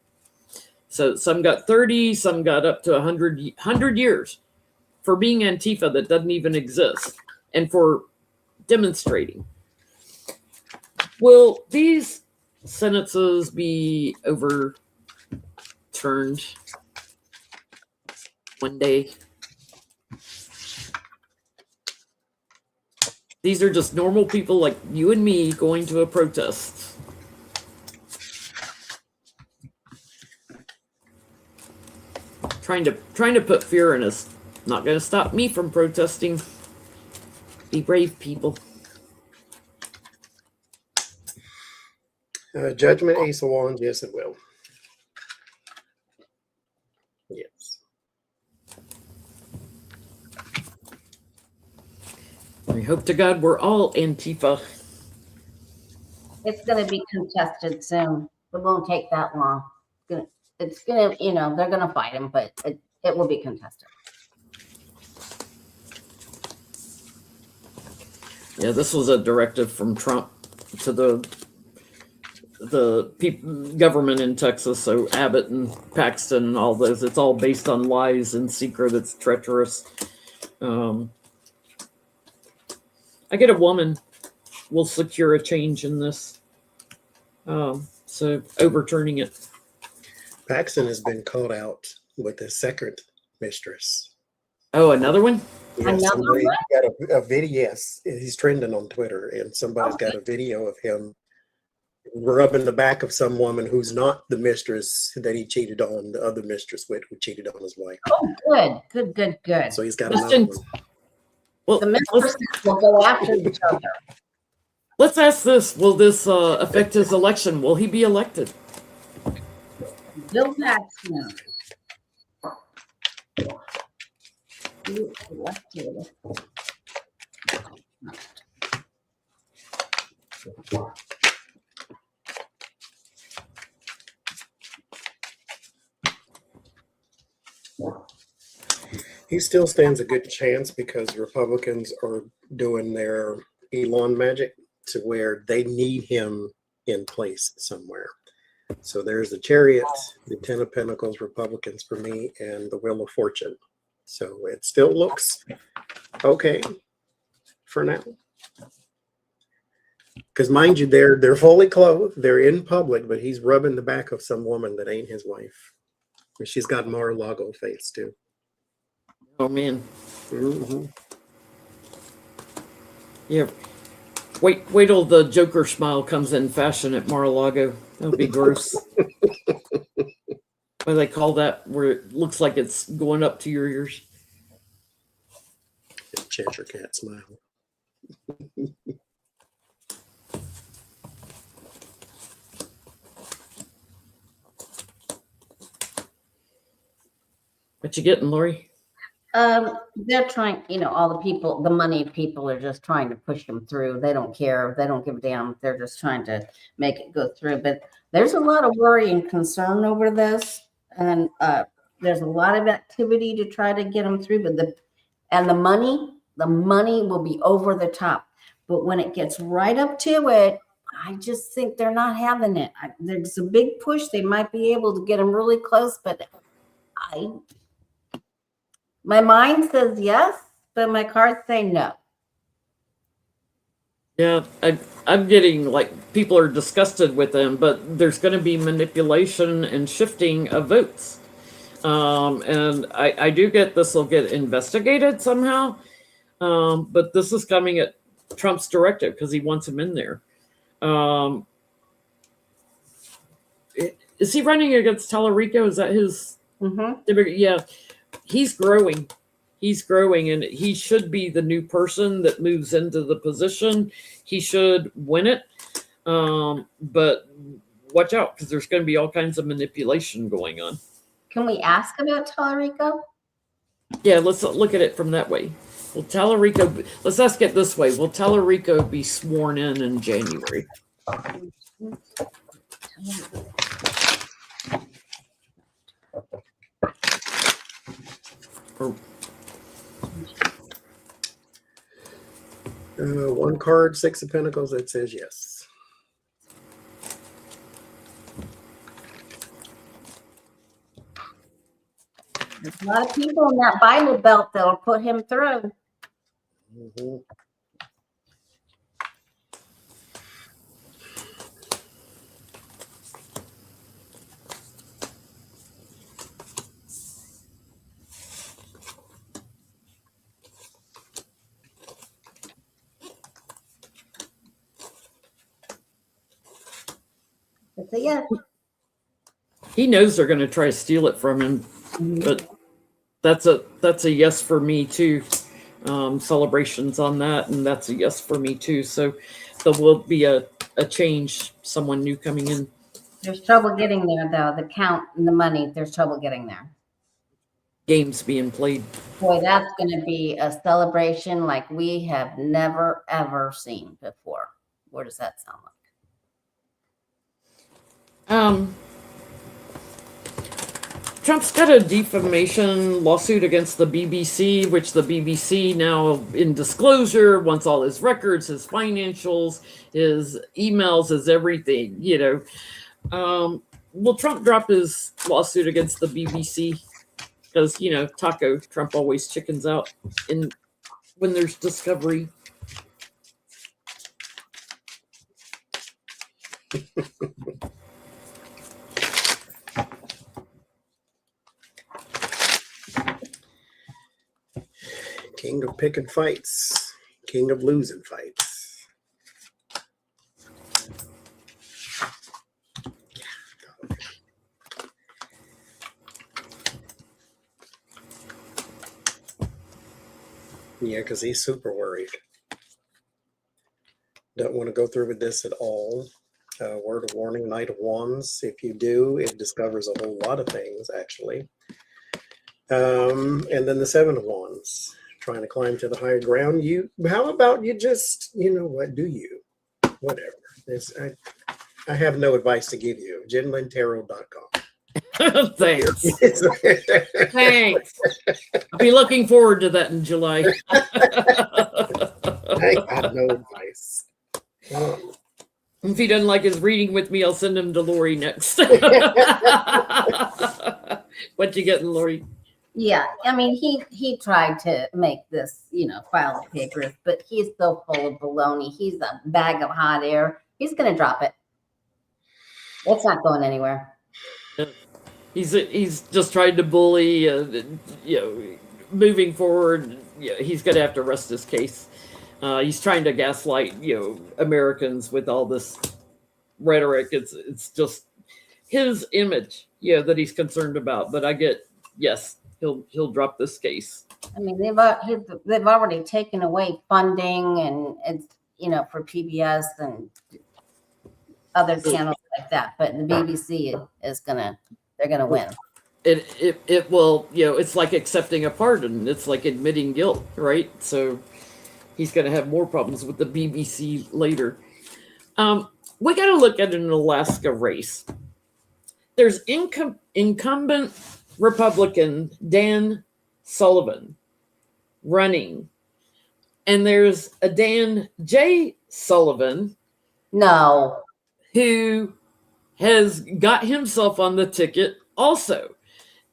So some got 30, some got up to 100 years for being Antifa that doesn't even exist, and for demonstrating. Will these sentences be overturned one day? These are just normal people like you and me going to a protest. Trying to put fear in us. Not going to stop me from protesting. Be brave, people. Judgment, Ace of Wands, yes, it will. Yes. I hope to God we're all Antifa. It's going to be contested soon. It won't take that long. It's going to, they're going to fight him, but it will be contested. Yeah, this was a directive from Trump to the government in Texas. So Abbott and Paxton and all those, it's all based on lies and secret. It's treacherous. I get a woman will secure a change in this. So overturning it. Paxton has been caught out with his second mistress. Oh, another one? Yeah, Another somebody one? got a video. Yes, he's trending on Twitter, and somebody's got a video of him rubbing the back of some woman who's not the mistress that he cheated on, the other mistress with, who cheated on his wife. Oh, good. So he's got Question. another one. Well, The mistresses will go after each other. let's ask this. Will this affect his election? Will he be elected? Bill Paxton. You elected. He still stands a good chance because Republicans are doing their Elon magic to where they need him in place somewhere. So there's the Chariot, the Ten of Pentacles, Republicans for me, and the Wheel of Fortune. So it still looks okay for now. Because mind you, they're fully clothed, they're in public, but he's rubbing the back of some woman that ain't his wife. And she's got Mar-a-Lago face too. Oh man. Mm-hmm. Yeah. Wait till the Joker smile comes in fashion at Mar-a-Lago. That'll be gross. What do they call that? Where it looks like it's going up to your ears. Cheshire Cat smile. What you getting, Lori? They're trying, all the people, the money people are just trying to push them through. They don't care. They don't give a damn. They're just trying to make it go through. But there's a lot of worry and concern over this. And there's a lot of activity to try to get them through. But the money will be over the top. But when it gets right up to it, I just think they're not having it. There's a big push. They might be able to get them really close, but my mind says yes, but my cards say no. Yeah, I'm getting like people are disgusted with them, but there's going to be manipulation and shifting of votes. And I do get this will get investigated somehow. But this is coming at Trump's directive because he wants him in there. Is he running against Tallarico? Is that his? Mm-hmm. Yeah, he's growing. He's growing, and he should be the new person that moves into the position. He should win it. But watch out because there's going to be all kinds of manipulation going on. Can we ask about Tallarico? Yeah, let's look at it from that way. Will Tallarico, let's ask it this way. Will Tallarico be sworn in January? One card, Six of Pentacles, that says yes. There's a lot of people in that Bible Belt that'll put him through. Mm-hmm. It's a yes. He knows they're going to try to steal it from him, but that's a yes for me too. Celebrations on that, and that's a yes for me too. So there will be a change, someone new coming in. There's trouble getting there, though. The count and the money, there's trouble getting there. Games being played. Boy, that's going to be a celebration like we have never, ever seen before. What does that sound like? Trump's got a defamation lawsuit against the BBC, which the BBC now in disclosure wants all his records, his financials, his emails, his everything, Will Trump drop his lawsuit against the BBC? Because, Trump always chickens out when there's discovery. King of picking fights, king of losing fights. Yeah, because he's super worried. Don't want to go through with this at all. Word of warning, Knight of Wands. If you do, it discovers a whole lot of things, actually. And then the Seven of Wands, trying to climb to the higher ground. How about you just, you know what, do you? Whatever. I have no advice to give you. JenLynTarot.com. Thanks. Thanks. I'll be looking forward to that in July. I got no advice. If he doesn't like his reading with me, I'll send him to Lori next. What you getting, Lori? Yeah, I mean, he tried to make this, file the papers, but he's so full of baloney. He's a bag of hot air. He's going to drop it. It's not going anywhere. He's just trying to bully, moving forward. He's going to have to rest his case. He's trying to gaslight, Americans with all this rhetoric. It's just his image, that he's concerned about. But yes, he'll drop this case. I mean, they've already taken away funding and for PBS and other channels like that. But the BBC they're gonna win. It will, it's like accepting a pardon. It's like admitting guilt, right? So he's going to have more problems with the BBC later. We got to look at an Alaska race. There's incumbent Republican Dan Sullivan running, and there's a Dan J. Sullivan who has got himself on the ticket also.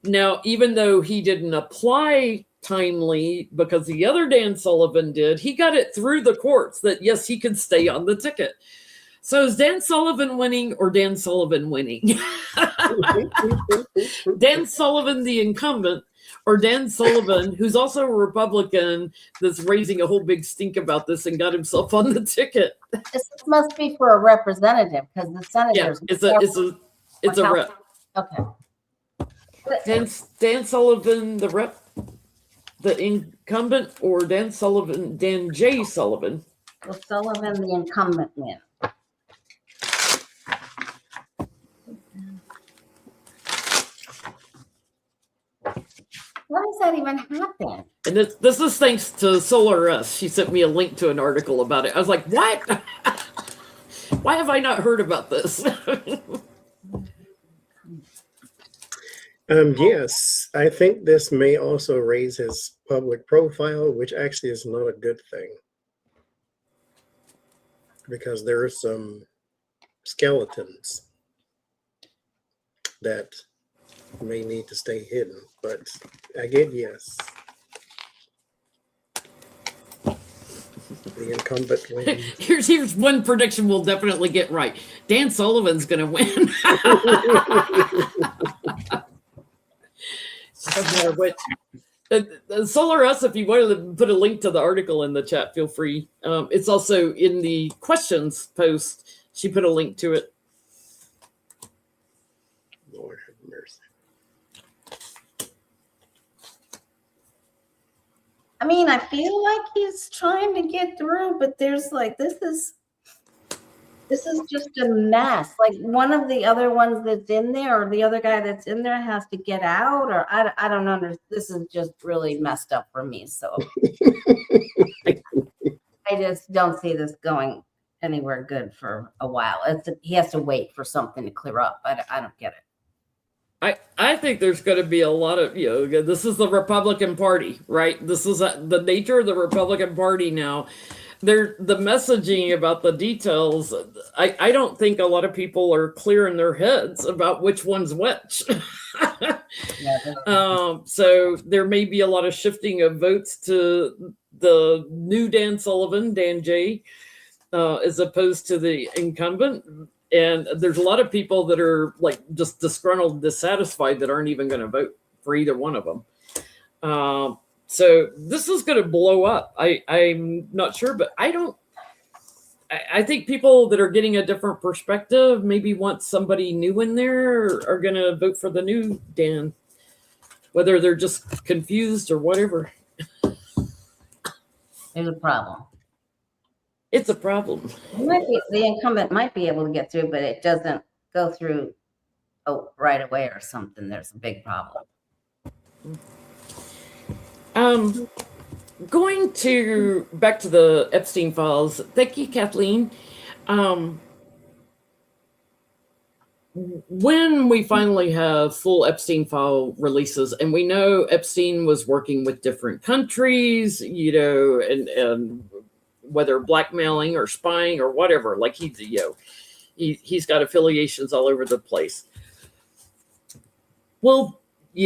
Now, even though he didn't apply timely because the other Dan Sullivan did, he got it through the courts that, yes, he could stay on the ticket. So is Dan Sullivan winning or Dan Sullivan winning? Dan Sullivan, the incumbent, or Dan Sullivan, who's also a Republican that's raising a whole big stink about this and got himself on the ticket? This must be for a representative because the senators. Yeah, it's a rep. Okay. Dan Sullivan, the rep, the incumbent, or Dan J. Sullivan? Well, Sullivan, the incumbent, win. Why does that even happen? And this is thanks to Solar Us. She sent me a link to an article about it. I was like, what? Why have I not heard about this? Yes, I think this may also raise his public profile, which actually is not a good thing. Because there are some skeletons that may need to stay hidden, but I get yes. The incumbent wins. Here's one prediction we'll definitely get right. Dan Sullivan's going to win. Solar Us, if you wanted to put a link to the article in the chat, feel free. It's also in the questions post. She put a link to it. Lord have mercy. I mean, I feel like he's trying to get through, but there's this is just a mess. Like one of the other ones that's in there, or the other guy that's in there, has to get out, or I don't know. This is just really messed up for me. So I just don't see this going anywhere good for a while. He has to wait for something to clear up. I don't get it. I think there's going to be a lot of, this is the Republican Party, right? This is the nature of the Republican Party now. The messaging about the details, I don't think a lot of people are clear in their heads about which one's which. So there may be a lot of shifting of votes to the new Dan Sullivan, Dan J., as opposed to the incumbent. And there's a lot of people that are like just disgruntled, dissatisfied that aren't even going to vote for either one of them. So this is going to blow up. I'm not sure, but I think people that are getting a different perspective, maybe want somebody new in there, are going to vote for the new Dan, whether they're just confused or whatever. There's a problem. It's a problem. The incumbent might be able to get through, but it doesn't go through right away or something. There's a big problem. Going back to the Epstein files. Thank you, Kathleen. When we finally have full Epstein file releases, and we know Epstein was working with different countries, and whether blackmailing or spying or whatever, like he's got affiliations all over the place. Will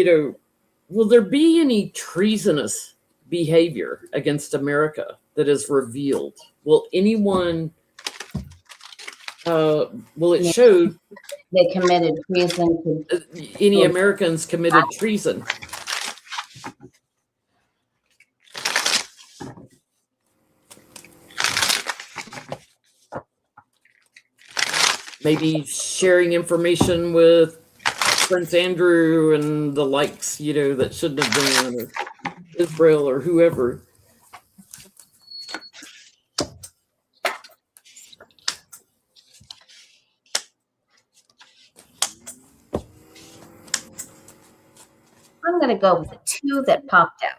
there be any treasonous behavior against America that is revealed? Will anyone, will it show They committed treason to any Americans committed treason? Maybe sharing information with Prince Andrew and the likes, that shouldn't have been, or Israel or whoever. I'm going to go with the two that popped out.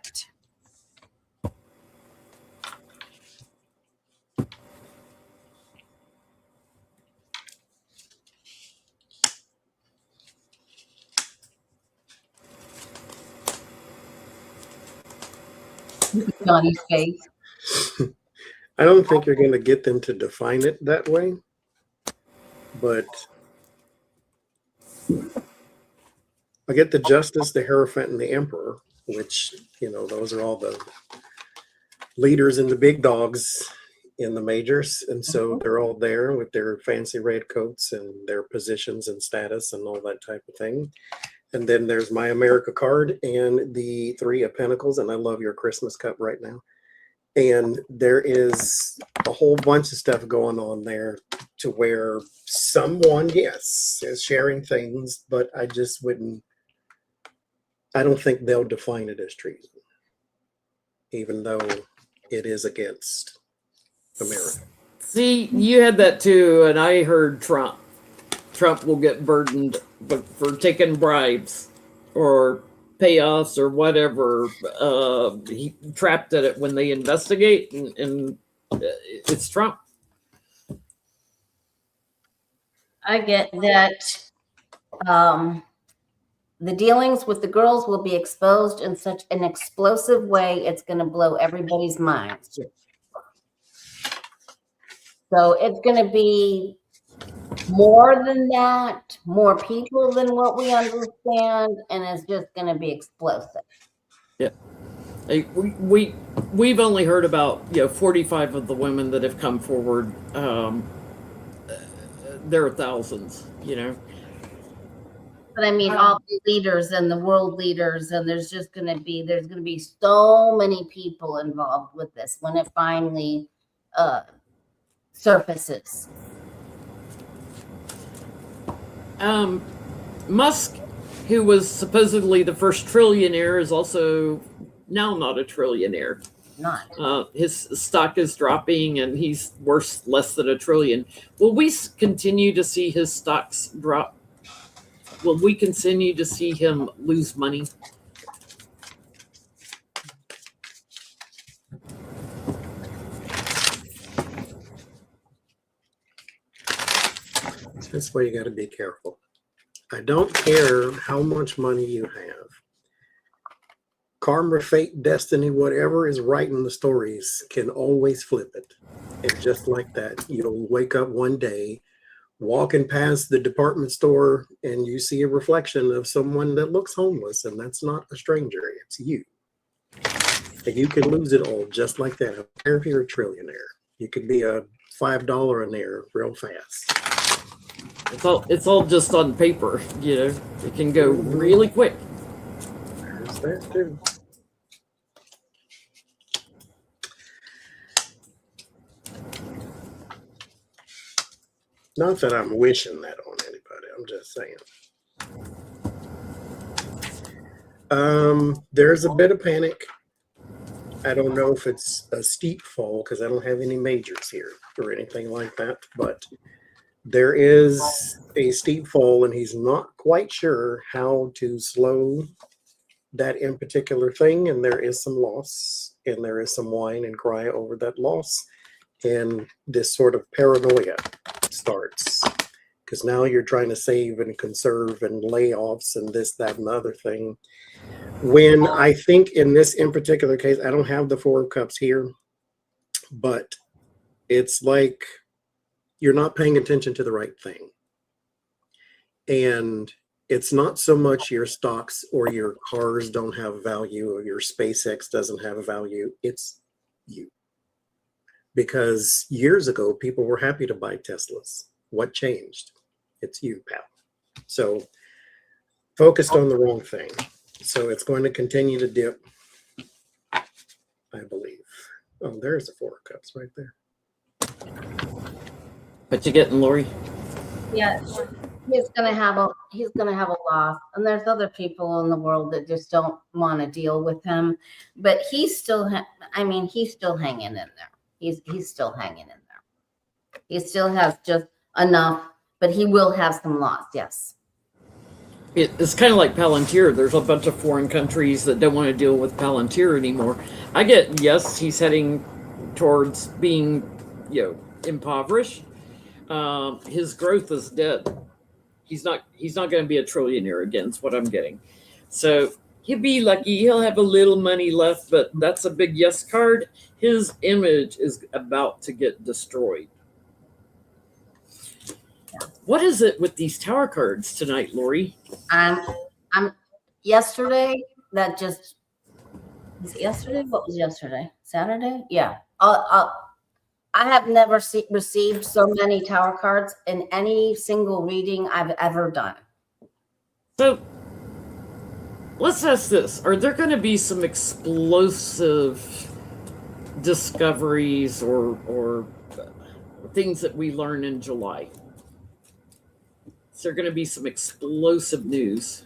Johnny's face. I don't think you're going to get them to define it that way, but I get the Justice, the Hierophant, and the Emperor, which, those are all the leaders and the big dogs in the majors. And so they're all there with their fancy red coats and their positions and status and all that type of thing. And then there's my America card and the Three of Pentacles. And I love your Christmas cup right now. And there is a whole bunch of stuff going on there to where someone, yes, is sharing things, but I don't think they'll define it as treason, even though it is against America. See, you had that too, and I heard Trump will get burdened for taking bribes or payoffs or whatever. He trapped at it when they investigate, and it's Trump. I get that the dealings with the girls will be exposed in such an explosive way, it's going to blow everybody's minds. So it's going to be more than that, more people than what we understand, and it's just going to be explosive. Yeah. We've only heard about 45 of the women that have come forward. There are thousands, But I mean, all the leaders and the world leaders, and there's going to be so many people involved with this when it finally surfaces. Musk, who was supposedly the first trillionaire, is also now not a trillionaire. Not. His stock is dropping, and he's worth less than $1 trillion. Will we continue to see his stocks drop? Will we continue to see him lose money? That's why you got to be careful. I don't care how much money you have. Karma, fate, destiny, whatever is writing the stories can always flip it. And just like that, you'll wake up one day walking past the department store and you see a reflection of someone that looks homeless, and that's not a stranger, it's you. And you can lose it all just like that. I don't care if you're a trillionaire. You could be a $5 an air real fast. It's all just on paper, you know. It can go really quick. There's that too. Not that I'm wishing that on anybody. I'm just saying. There's a bit of panic. I don't know if it's a steep fall because I don't have any majors here or anything like that, but there is a steep fall and he's not quite sure how to slow that in particular thing. And there is some loss and there is some whine and cry over that loss. And this sort of paranoia starts because now you're trying to save and conserve and layoffs and this, that, and the other thing. When I think in this in particular case, I don't have the Four of Cups here, but it's like you're not paying attention to the right thing. And it's not so much your stocks or your cars don't have value or your SpaceX doesn't have a value. It's you. Because years ago, people were happy to buy Teslas. What changed? It's you, pal. So focused on the wrong thing. So it's going to continue to dip, I believe. Oh, there's the Four of Cups right there. What you getting, Lori? Yeah, he's gonna have a loss, and there's other people in the world that just don't want to deal with him. But he's still, he's still hanging in there. He's still hanging in there. He still has just enough, but he will have some loss. Yes. It's kind of like Palantir. There's a bunch of foreign countries that don't want to deal with Palantir anymore. I get, yes, he's heading towards being, impoverished. His growth is dead. He's not going to be a trillionaire again, is what I'm getting. So he'll be lucky. He'll have a little money left, but that's a big yes card. His image is about to get destroyed. What is it with these tower cards tonight, Lori? I'm yesterday. That just was it yesterday. What was yesterday? Saturday? Yeah. I have never received so many tower cards in any single reading I've ever done. So let's ask this. Are there going to be some explosive discoveries or things that we learn in July? Is there going to be some explosive news?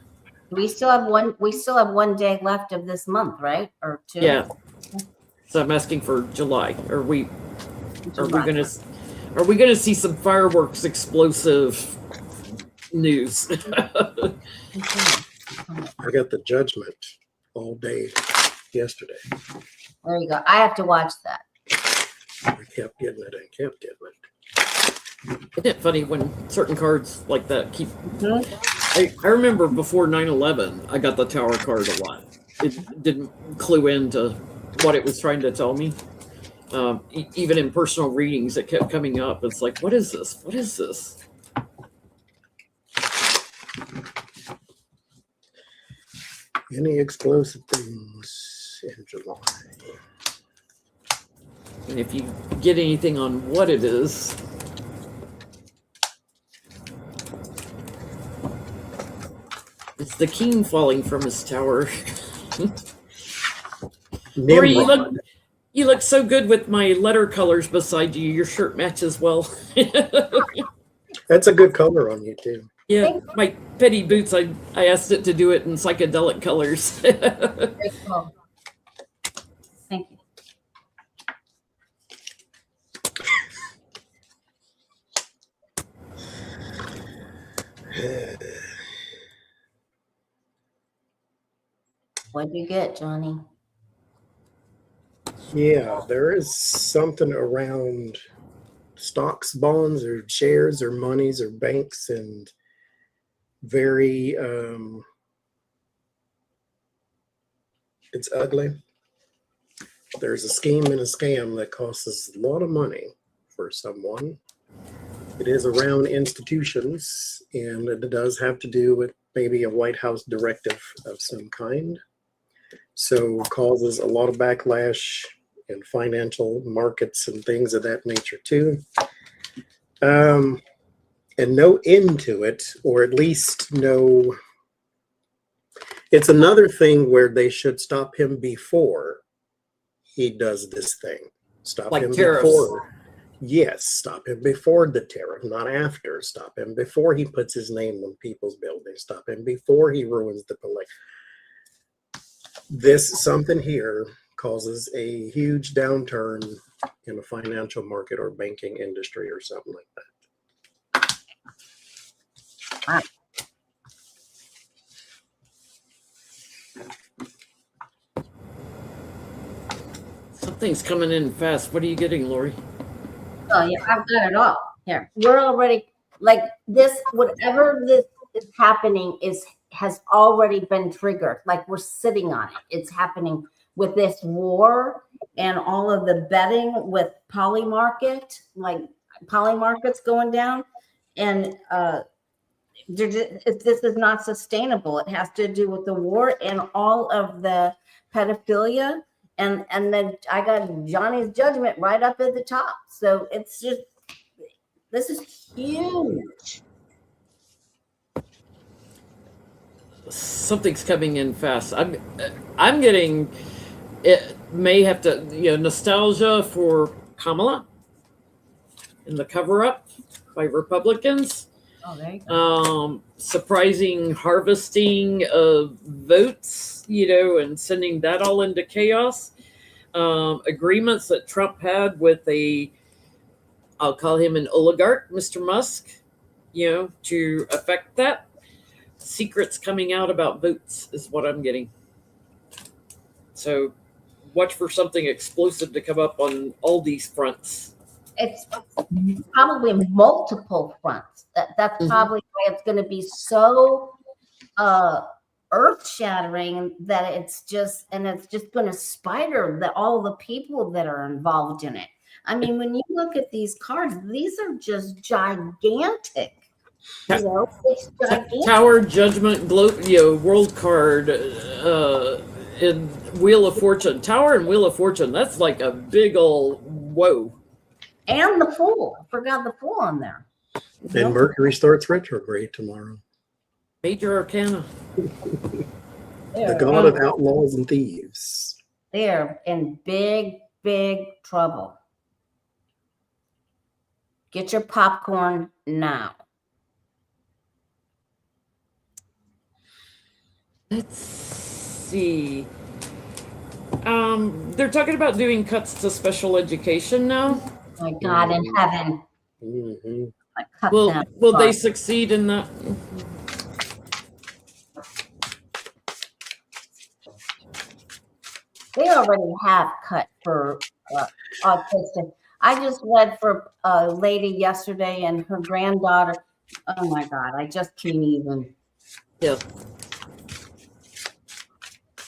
We still have one day left of this month, right? Or two? Yeah. So I'm asking for July. Are we going to see some fireworks explosive news? I got the Judgment all day yesterday. There you go. I have to watch that. I kept getting it and kept getting it. Isn't it funny when certain cards like that keep... I remember before 9/11, I got the tower card a lot. It didn't clue into what it was trying to tell me. Even in personal readings, it kept coming up. It's like, what is this? What is this? Any explosive things in July? And if you get anything on what it is... It's the king falling from his tower. Lori, you look so good with my letter colors beside you. Your shirt matches well. That's a good color on you too. Yeah, my petty boots, I asked it to do it in psychedelic colors. Very cool. Thank you. What'd you get, Johnny? Yeah, there is something around stocks, bonds, or shares, or monies, or banks, and very, it's ugly. There's a scheme and a scam that costs us a lot of money for someone. It is around institutions, and it does have to do with maybe a White House directive of some kind. So causes a lot of backlash in financial markets and things of that nature too. and no end to it, or at least no. It's another thing where they should stop him before he does this thing. Stop Like him tariffs. before. Yes, stop him before the tariff, not after. Stop him before he puts his name on people's buildings. Stop him before he ruins the police. This something here causes a huge downturn in the financial market or banking industry or something like that. Something's coming in fast. What are you getting, Lori? Oh yeah, I've got it all here. We're already like this. Whatever this is happening has already been triggered. Like we're sitting on it. It's happening with this war and all of the betting with Polymarket, like Polymarket's going down, and this is not sustainable. It has to do with the war and all of the pedophilia. And then I got Johnny's Judgment right up at the top. So it's just, this is huge. Something's coming in fast. I'm getting, it may have to, nostalgia for Kamala and the cover-up by Republicans. Oh, there you go. Surprising harvesting of votes, and sending that all into chaos. Agreements that Trump had with I'll call him an oligarch, Mr. Musk, to affect that. Secrets coming out about votes is what I'm getting. So watch for something explosive to come up on all these fronts. It's probably multiple fronts. That's probably why it's going to be so earth-shattering that it's just going to spider all the people that are involved in it. I mean, when you look at these cards, these are just gigantic. It's gigantic. Tower, Judgment, World Card, and Wheel of Fortune. Tower and Wheel of Fortune. That's like a big old whoa. And the Fool. I forgot the Fool on there. And Mercury starts retrograde tomorrow. Major Arcana. The god of outlaws and thieves. They're in big, big trouble. Get your popcorn now. Let's see. They're talking about doing cuts to special education now. My God in heaven. Mm-hmm. Will they succeed in that? They already have cut for autistic. I just read for a lady yesterday and her granddaughter. Oh my God, I just can't even. Yeah.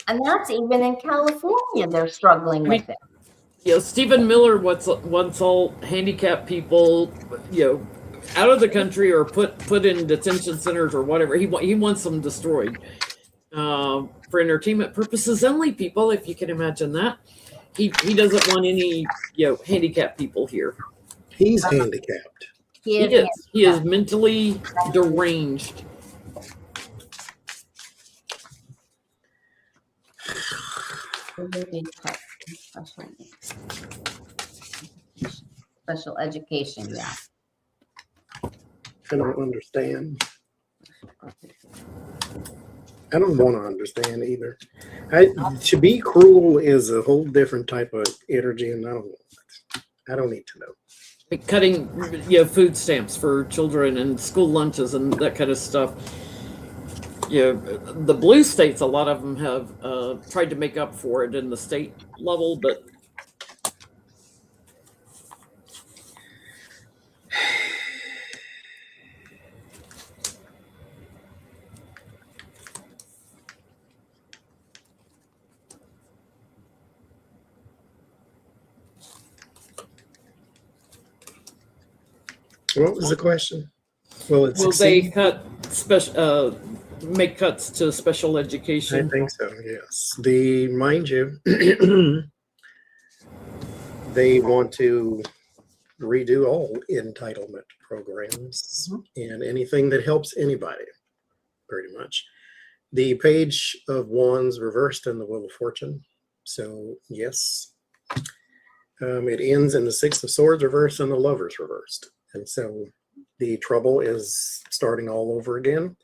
And that's even in California, they're struggling with it. Stephen Miller wants all handicapped people, out of the country or put in detention centers or whatever. He wants them destroyed for entertainment purposes only. People, if you can imagine that, he doesn't want any handicapped people here. He's handicapped. He is mentally deranged. Special education, yeah. I don't understand. I don't want to understand either. To be cruel is a whole different type of energy, and I don't need to know. Like cutting, food stamps for children and school lunches and that kind of stuff. The blue states, a lot of them have tried to make up for it in the state level, but what was the question? Will they make cuts to special I education? think so, yes. Mind you, they want to redo all entitlement programs and anything that helps anybody, pretty much. The Page of Wands reversed in the Wheel of Fortune. So, yes. It ends in the Six of Swords reversed and the Lovers reversed. And so the trouble is starting all over again,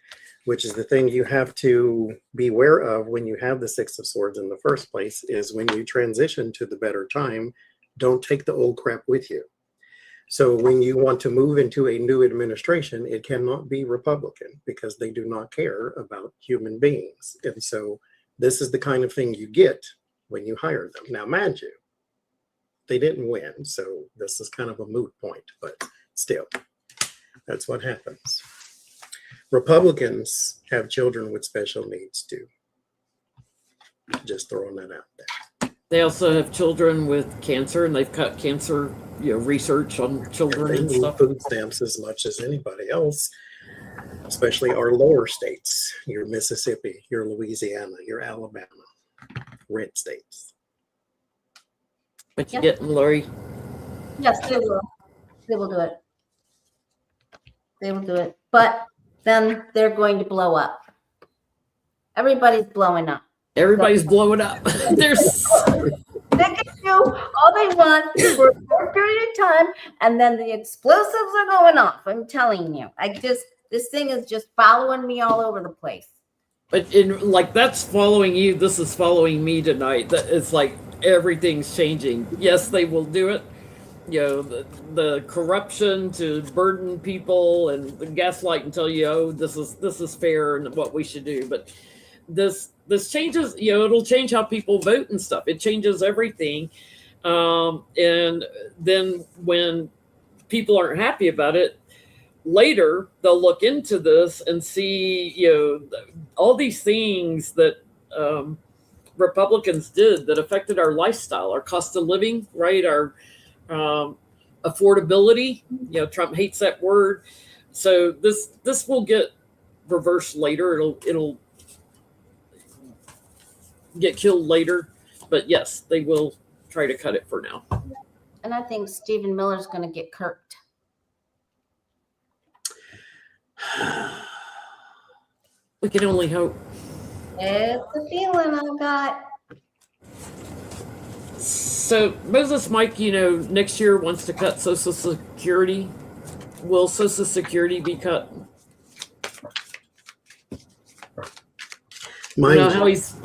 which is the thing you have to be aware of when you have the Six of Swords in the first place, is when you transition to the better time, don't take the old crap with you. So when you want to move into a new administration, it cannot be Republican because they do not care about human beings. And so this is the kind of thing you get when you hire them. Now, mind you, they didn't win, so this is kind of a moot point, but still, that's what happens. Republicans have children with special needs too. Just throwing that out there. They also have children with cancer, and they've cut cancer, research on children They and need stuff. food stamps as much as anybody else, especially our lower states, your Mississippi, your Louisiana, your Alabama, red states. What you Yep. getting, Lori? Yes, they will. They will do it. They will do it. But then they're going to blow up. Everybody's blowing up. Everybody's blowing up. There's They can do all they want for a short period of time, and then the explosives are going off. I'm telling you. This thing is just following me all over the place. But that's following you. This is following me tonight. That it's like everything's changing. Yes, they will do it. The corruption to burden people and the gaslight and tell you, oh, this is fair and what we should do. But this changes. It'll change how people vote and stuff. It changes everything. And then when people aren't happy about it, later they'll look into this and see, all these things that Republicans did that affected our lifestyle, our cost of living, right? Our affordability. Trump hates that word. So this will get reversed later. It'll get killed later. But yes, they will try to cut it for now. And I think Stephen Miller's going to get kirked. We can only hope. It's a feeling I got. So Moses Mike, next year wants to cut Social Security. Will Social Security be cut? Mind How you, he's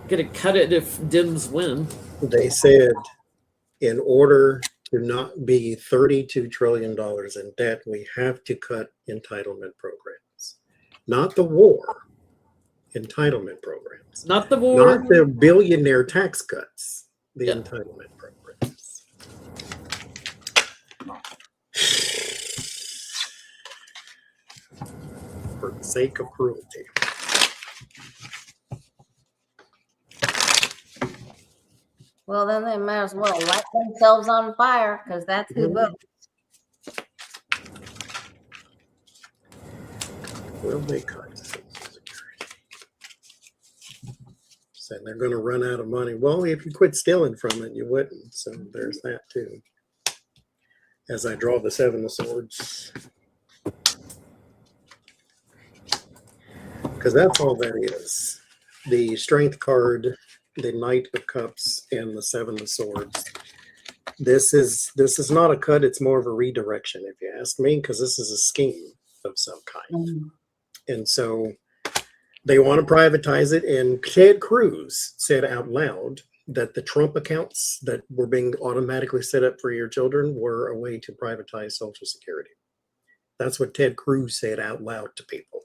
going to cut it if Dems win. they said in order to not be $32 trillion in debt, we have to cut entitlement programs. Not the war, entitlement programs. Not the war. Not the billionaire tax cuts, the Yeah. entitlement programs. For the sake of cruelty. Well, then they might as well light themselves on fire because that's who votes. Will they cut Social Security? Said they're going to run out of money. Well, if you quit stealing from it, you wouldn't. So there's that too. As I draw the Seven of Swords. Because that's all that is. The Strength card, the Knight of Cups, and the Seven of Swords. This is not a cut, it's more of a redirection, if you ask me, because this is a scheme of some kind. And so they want to privatize it. And Ted Cruz said out loud that the Trump accounts that were being automatically set up for your children were a way to privatize Social Security. That's what Ted Cruz said out loud to people.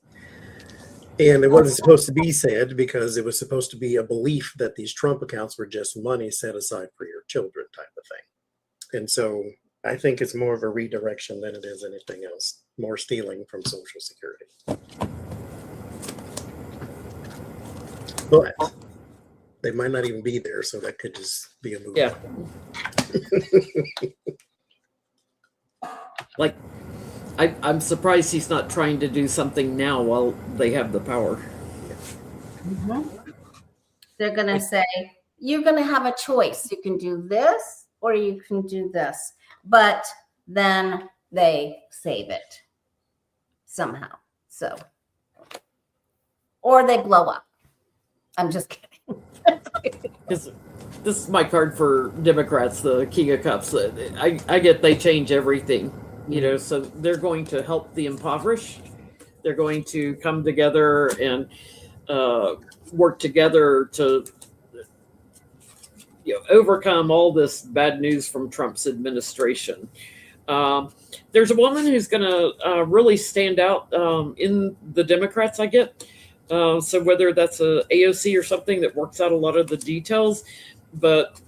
And it wasn't supposed to be said because it was supposed to be a belief that these Trump accounts were just money set aside for your children type of thing. And so I think it's more of a redirection than it is anything else. More stealing from Social Security. But they might not even be there, so that could just be a move. Yeah. Like, I'm surprised he's not trying to do something now while they have the power. They're going to say, you're going to have a choice. You can do this or you can do this. But then they save it somehow. So, or they blow up. I'm just kidding. This is my card for Democrats, the King of Cups. I get they change everything, so they're going to help the impoverished. They're going to come together and work together to overcome all this bad news from Trump's administration. There's a woman who's going to really stand out in the Democrats, I get. So whether that's a AOC or something that works out a lot of the details, but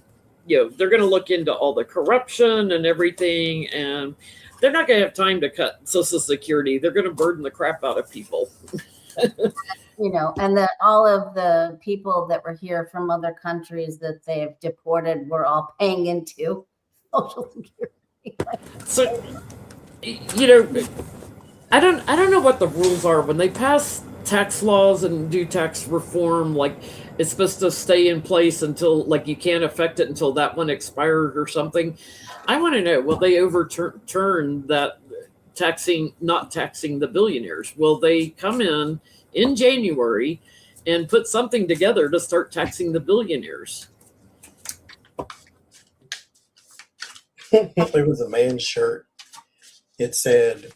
they're going to look into all the corruption and everything, and they're not going to have time to cut Social Security. They're going to burden the crap out of people. And that all of the people that were here from other countries that they've deported were all paying into Social Security. So, I don't know what the rules are when they pass tax laws and do tax reform. Like, it's supposed to stay in place until, like, you can't affect it until that one expired or something. I want to know, will they overturn that not taxing the billionaires? Will they come in January and put something together to start taxing the billionaires? There was a man's shirt. It said,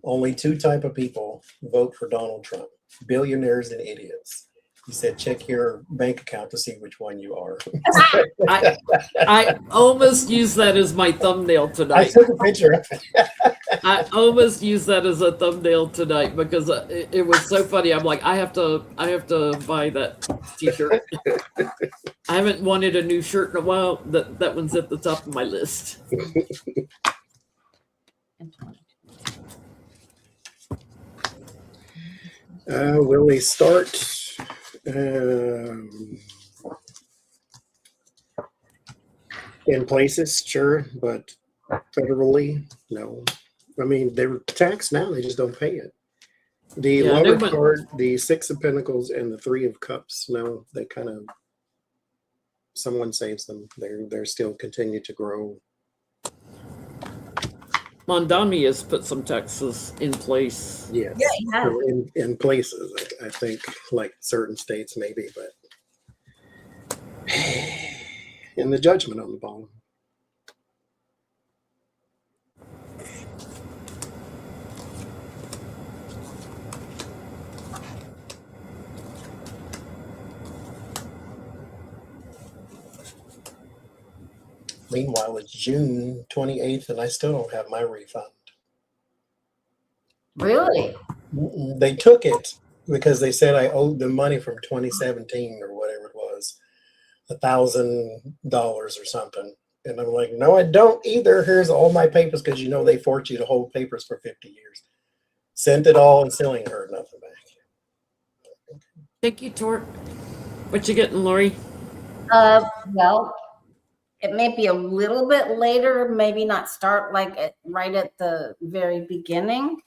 only two type of people vote for Donald Trump: billionaires and idiots. He said, check your bank account to see which one you are. I almost used that as my thumbnail I tonight. took a picture of it. I almost used that as a thumbnail tonight because it was so funny. I'm like, I have to buy that t-shirt. I haven't wanted a new shirt in a while. That one's at the top of my list. Will we start? In places, sure, but federally, no. I mean, they're taxed now; they just don't pay it. The lower card, the Six of Pentacles, and the Three of Cups. No, they kind of someone saves them. They're still continue to grow. Mondani has put some taxes in place. Yes. Yeah, he has. In places, I think, like certain states maybe, but in the Judgment on the bottom. Meanwhile, it's June 28th, and I still don't have my refund. Really? They took it because they said I owed them money from 2017 or whatever it was, $1,000 or something. And I'm like, no, I don't either. Here's all my papers, because they force you to hold papers for 50 years. Sent it all and still ain't heard nothing back. Thank you, Tort. What you getting, Lori? Well, it may be a little bit later, maybe not start right at the very beginning,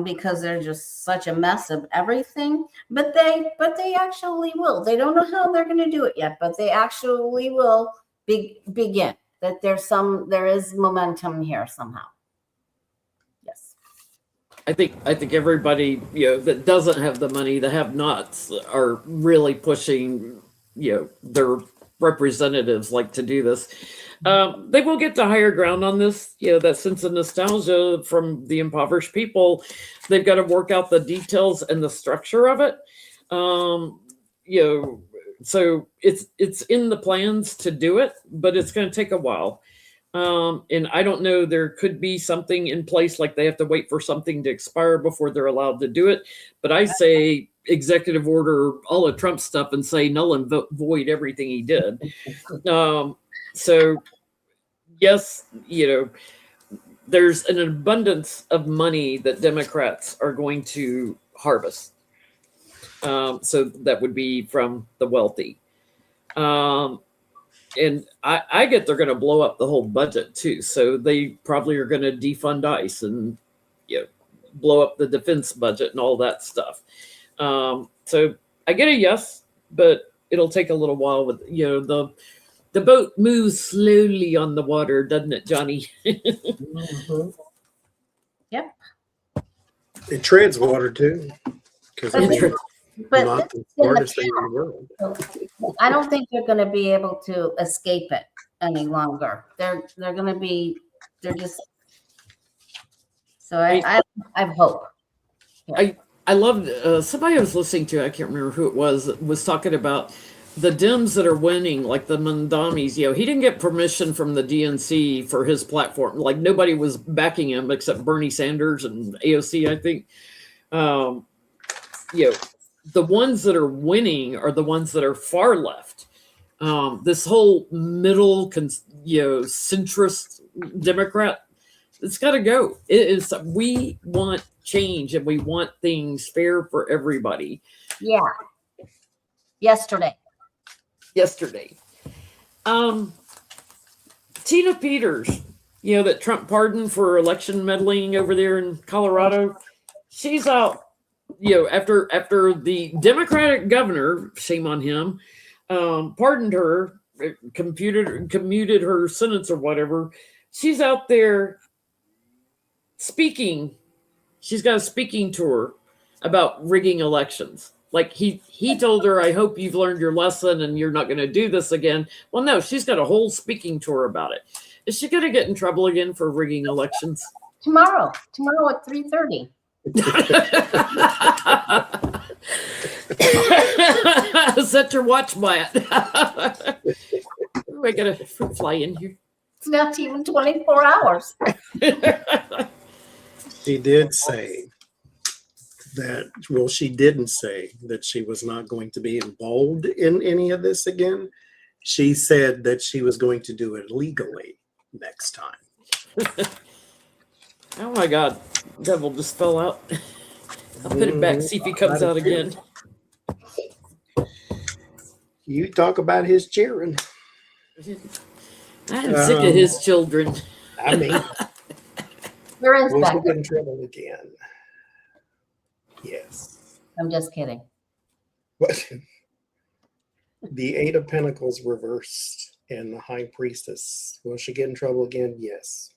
because they're just such a mess of everything. But they actually will. They don't know how they're going to do it yet, but they actually will begin. That there is momentum here somehow. Yes. I think everybody that doesn't have the money, the have-nots, are really pushing their representatives to do this. They will get to higher ground on this. That sense of nostalgia from the impoverished people. They've got to work out the details and the structure of it. So it's in the plans to do it, but it's going to take a while. And I don't know, there could be something in place, like they have to wait for something to expire before they're allowed to do it. But I say executive order all of Trump's stuff and say null and void everything he did. So yes, there's an abundance of money that Democrats are going to harvest. So that would be from the wealthy. And I get they're going to blow up the whole budget too. So they probably are going to defund ICE and blow up the defense budget and all that stuff. So I get a yes, but it'll take a little while. With the boat moves slowly on the water, doesn't it, Johnny? Mm-hmm. Yep. It treads water too, because But it's this- But not this the is in the smartest thing in the world. past. I don't think they're going to be able to escape it any longer. They're going to be. They're just. So I have hope. I loved somebody I was listening to, I can't remember who it was talking about the Dems that are winning, like the Mandamis. You know, he didn't get permission from the DNC for his platform. Like nobody was backing him except Bernie Sanders and AOC, I think. You know, the ones that are winning are the ones that are far left. This whole middle, centrist Democrat, it's got to go. It is. We want change and we want things fair for everybody. Yeah. Yesterday. Tina Peters, you know, that Trump pardoned for election meddling over there in Colorado, she's out, you know, after the Democratic governor, shame on him, pardoned her, commuted her sentence or whatever. She's out there speaking. She's got a speaking tour about rigging elections. Like he told her, I hope you've learned your lesson and you're not going to do this again. Well, no, she's got a whole speaking tour about it. Is she going to get in trouble again for rigging elections? Tomorrow at 3:30. Set your watch by it. I got a fruit fly in here. It's not even 24 hours. She did say that, well, she didn't say that she was not going to be involved in any of this again. She said that she was going to do it legally next time. Oh my God. Devil just fell out. I'll put it back, see if he comes out again. You talk about his cheering. I'm sick of his children. I mean, Where is we'll Becky? get in trouble again. Yes. I'm just kidding. What? The Eight of Pentacles reversed and the High Priestess. Will she get in trouble again? Yes.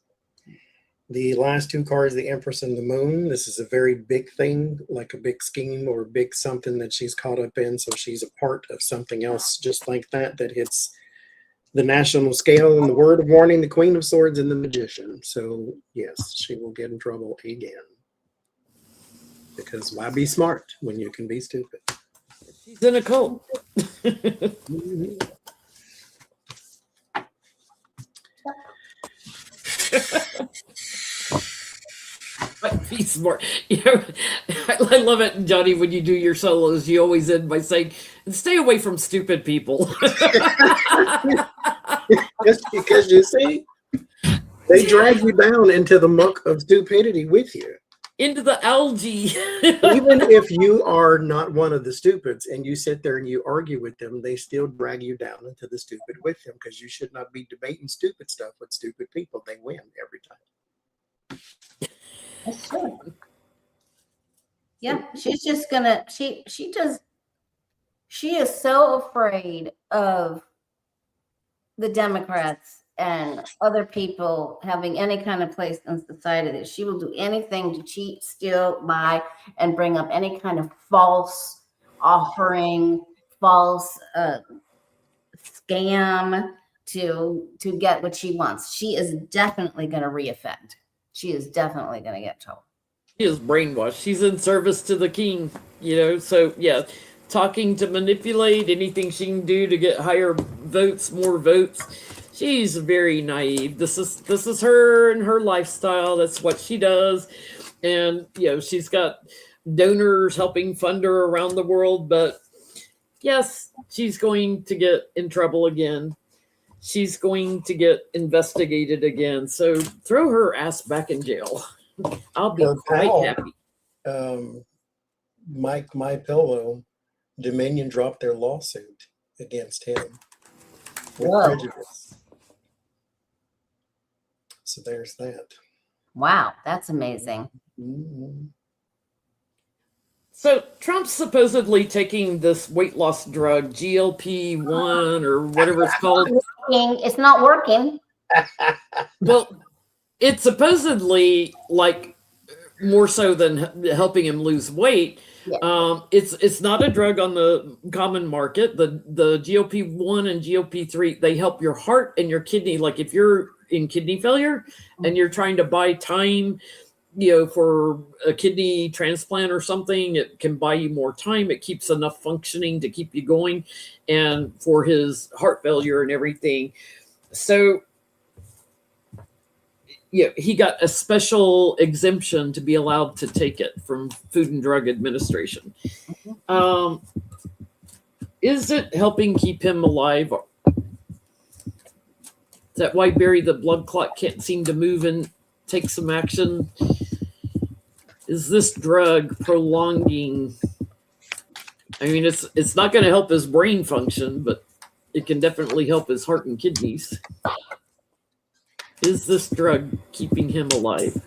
The last two cards, the Empress and the Moon. This is a very big thing, like a big scheme or a big something that she's caught up in. So she's a part of something else just like that hits the national scale. And the word of warning, the Queen of Swords and the Magician. So yes, she will get in trouble again. Because why be smart when you can be stupid? She's in a cult. Be smart. You know, I love it, Johnny, when you do your solos, you always end by saying, stay away from stupid people. Just because you see, they drag you down into the muck of stupidity with you. Into the algae. Even if you are not one of the stupids and you sit there and you argue with them, they still drag you down into the stupid with them because you should not be debating stupid stuff with stupid people. They win every time. That's true. Yeah, she's just gonna. She is so afraid of the Democrats and other people having any kind of place in society that she will do anything to cheat, steal, buy, and bring up any kind of false offering, false scam to get what she wants. She is definitely going to reoffend. She is definitely going to get in trouble. She is brainwashed. She's in service to the king, you know. So yeah, talking to manipulate anything she can do to get higher votes, more votes. She's very naive. This is her and her lifestyle. That's what she does, and you know she's got donors helping fund her around the world. But yes, she's going to get in trouble again. She's going to get investigated again. So throw her ass back in jail. I'll be Her quite pal, happy. Mike My Pillow, Dominion dropped their lawsuit against him with Whoa. prejudice. So there's that. Wow, that's amazing. Mhm. So Trump's supposedly taking this weight loss drug, GLP-1 or whatever it's called. It's not working. Well, it's supposedly like more so than helping him lose weight. Yeah. It's not a drug on the common market. The GLP-1 and GLP-3, they help your heart and your kidney. Like if you're in kidney failure and you're trying to buy time, for a kidney transplant or something, it can buy you more time. It keeps enough functioning to keep you going, and for his heart failure and everything. So he got a special exemption to be allowed to take it from Food and Drug Administration. Is it helping keep him alive? Is that why Barry the blood clot can't seem to move and take some action? Is this drug prolonging? I mean, it's not going to help his brain function, but it can definitely help his heart and kidneys. Is this drug keeping him alive?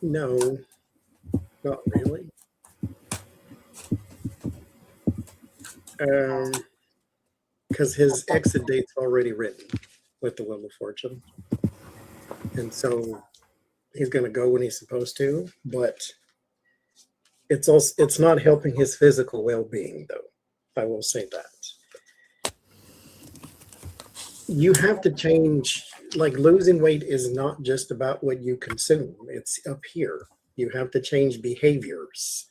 No, not really. Because his exit date's already written with the Wheel of Fortune. And so he's going to go when he's supposed to, but it's not helping his physical well-being, though. I will say that. You have to change, like losing weight is not just about what you consume. It's up here. You have to change behaviors.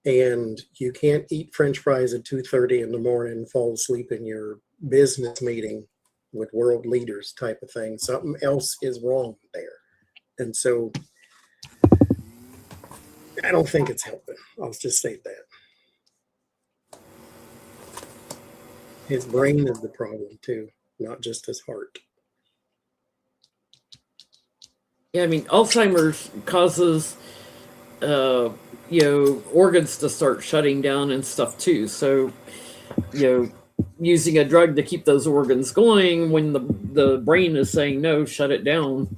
And you can't eat French fries at 2:30 in the morning and fall asleep in your business meeting with world leaders type of thing. Something else is wrong there. And so I don't think it's helping. I'll just say that. His brain is the problem too, not just his heart. Yeah, I mean, Alzheimer's causes organs to start shutting down and stuff too. So, using a drug to keep those organs going when the brain is saying no, shut it down.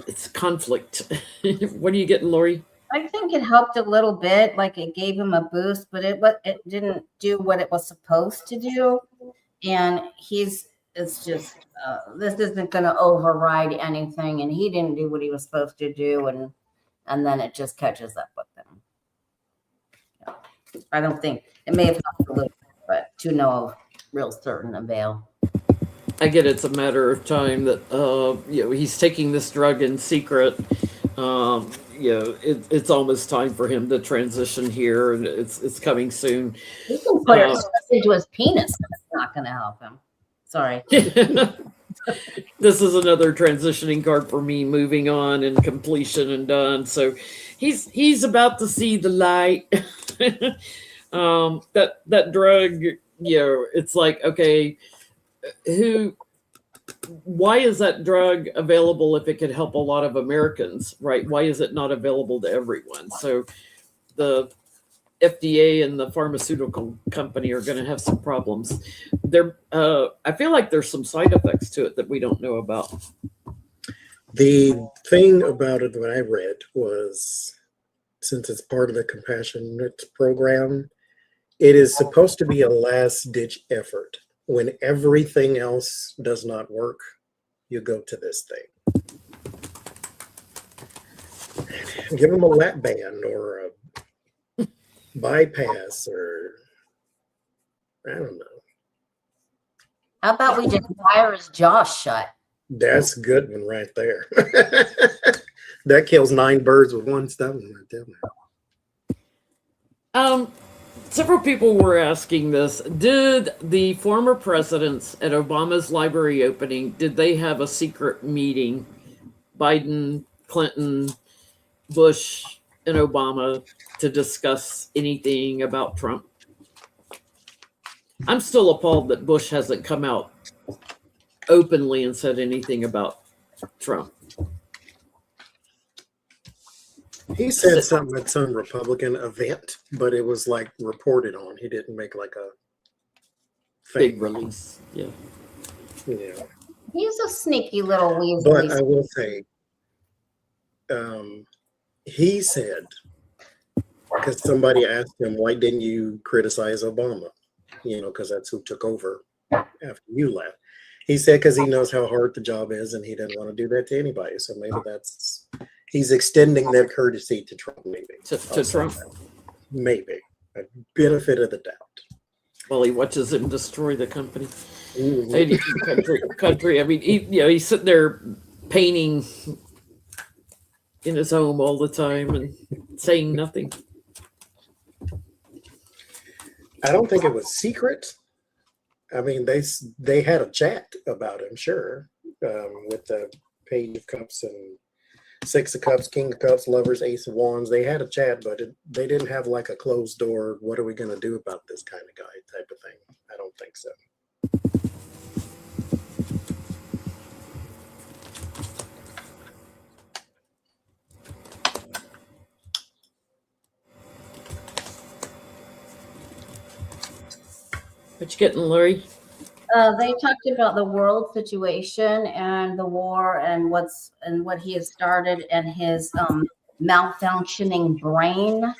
It's conflict. What are you getting, Lori? I think it helped a little bit, like it gave him a boost, but it didn't do what it was supposed to do. And it's just this isn't going to override anything, and he didn't do what he was supposed to do, and then it just catches up with him. I don't think it may have helped a little bit, but to no real certain avail. I get it's a matter of time that he's taking this drug in secret. It's almost time for him to transition here, and it's coming soon. He can put it into his penis. That's not going to help him. Sorry. This is another transitioning card for me, moving on and completion and done. So he's about to see the light. That drug, it's like, okay, why is that drug available if it could help a lot of Americans, right? Why is it not available to everyone? So the FDA and the pharmaceutical company are going to have some problems. I feel like there's some side effects to it that we don't know about. The thing about it that I read was, since it's part of the Compassionate program, it is supposed to be a last-ditch effort. When everything else does not work, you go to this thing. Give them a lap band or a bypass, or I don't know. How about we just wire his jaw shut? That's a good one right there. That kills 9 birds with one stone right there. Several people were asking this. Did the former presidents at Obama's library opening, did they have a secret meeting? Biden, Clinton, Bush, and Obama to discuss anything about Trump? I'm still appalled that Bush hasn't come out openly and said anything about Trump. He said something at some Republican event, but it was like reported on. He didn't make like a thing. big release. Yeah. Yeah. He's a sneaky little But weasel. I will say, he said, because somebody asked him, why didn't you criticize Obama? You know, because that's who took over after you left. He said, because he knows how hard the job is and he didn't want to do that to anybody. So maybe he's extending that courtesy to Trump, maybe. To I'll say Trump. that. Maybe. A benefit of the doubt. Well, he watches him destroy the company. Mhm. Hey, country. I mean, he's sitting there painting in his home all the time and saying nothing. I don't think it was secret. I mean, they had a chat about him, sure, with the Page of Cups and Six of Cups, King of Cups, Lovers, Ace of Wands. They had a chat, but they didn't have like a closed door, what are we going to do about this kind of guy type of thing. I don't think so. What you getting, Larry? They talked about the world situation and the war and what he has started and his malfunctioning brain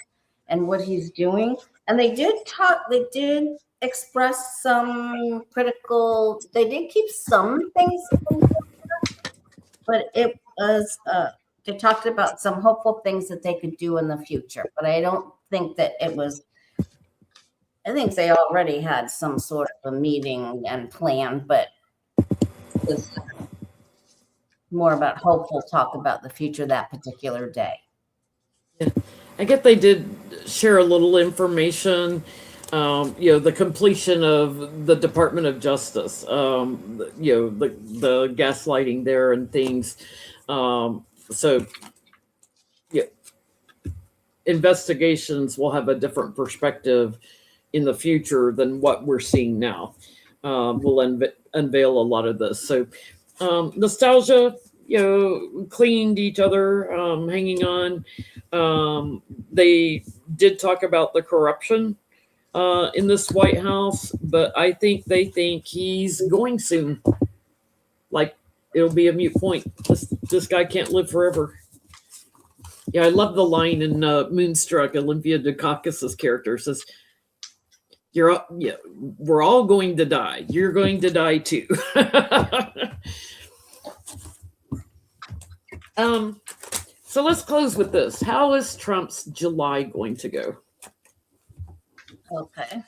and what he's doing. And they did express some critical. They did keep some things, but it was they talked about some hopeful things that they could do in the future. But I don't think that it was. I think they already had some sort of a meeting and plan, but it was more about hopeful talk about the future that particular day. I get they did share a little information. The completion of the Department of Justice. The gaslighting there and things. Investigations will have a different perspective in the future than what we're seeing now. Will unveil a lot of this. So nostalgia, clinging to each other, hanging on. They did talk about the corruption in this White House, but I think they think he's going soon. Like it'll be a moot point. This guy can't live forever. Yeah, I love the line in Moonstruck. Olympia Dukakis's character says, we're all going to die. You're going to die too. So let's close with this. How is Trump's July going to go? Okay.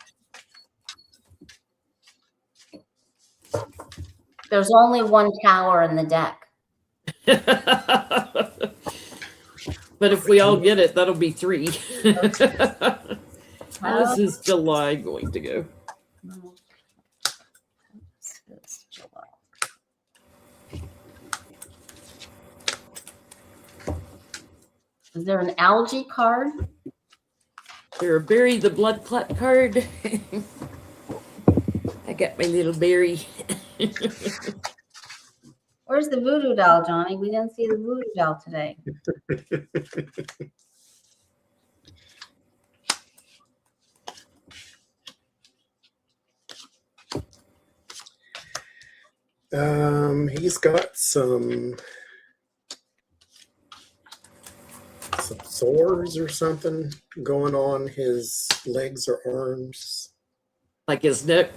There's only one tower in the deck. But if we all get it, that'll be 3. How is his July going to go? Is there an algae card? There, Barry the blood clot card. I got my little Barry. Where's the voodoo doll, Johnny? We didn't see the voodoo doll today. He's got some sores or something going on his legs or arms. Like his neck?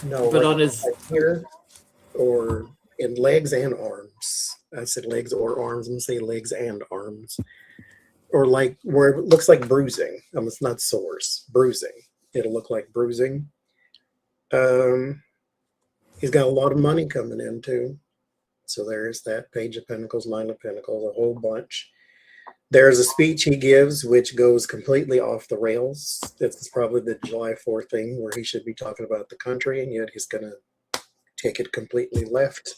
No, but like, on his like here or in legs and arms. I said legs or arms. I'm gonna say legs and arms. Or like where it looks like bruising. It's not sores, bruising. It'll look like bruising. He's got a lot of money coming in too. So there's that Page of Pentacles, Nine of Pentacles, a whole bunch. There's a speech he gives which goes completely off the rails. It's probably the July 4th thing where he should be talking about the country, and yet he's going to take it completely left.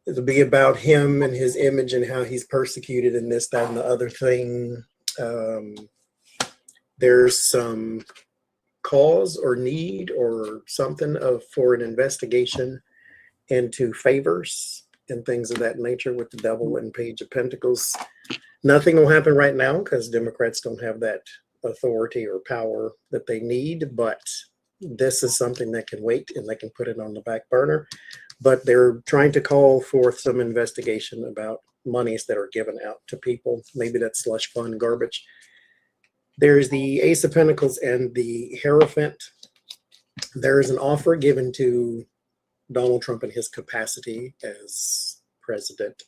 It'll be about him and his image and how he's persecuted and this, that, and the other thing. There's some cause or need or something for an investigation into favors and things of that nature with the Devil and Page of Pentacles. Nothing will happen right now because Democrats don't have that authority or power that they need, but this is something that can wait and they can put it on the back burner. But they're trying to call forth some investigation about monies that are given out to people. Maybe that's slush fund garbage. There's the Ace of Pentacles and the Hierophant. There is an offer given to Donald Trump in his capacity as president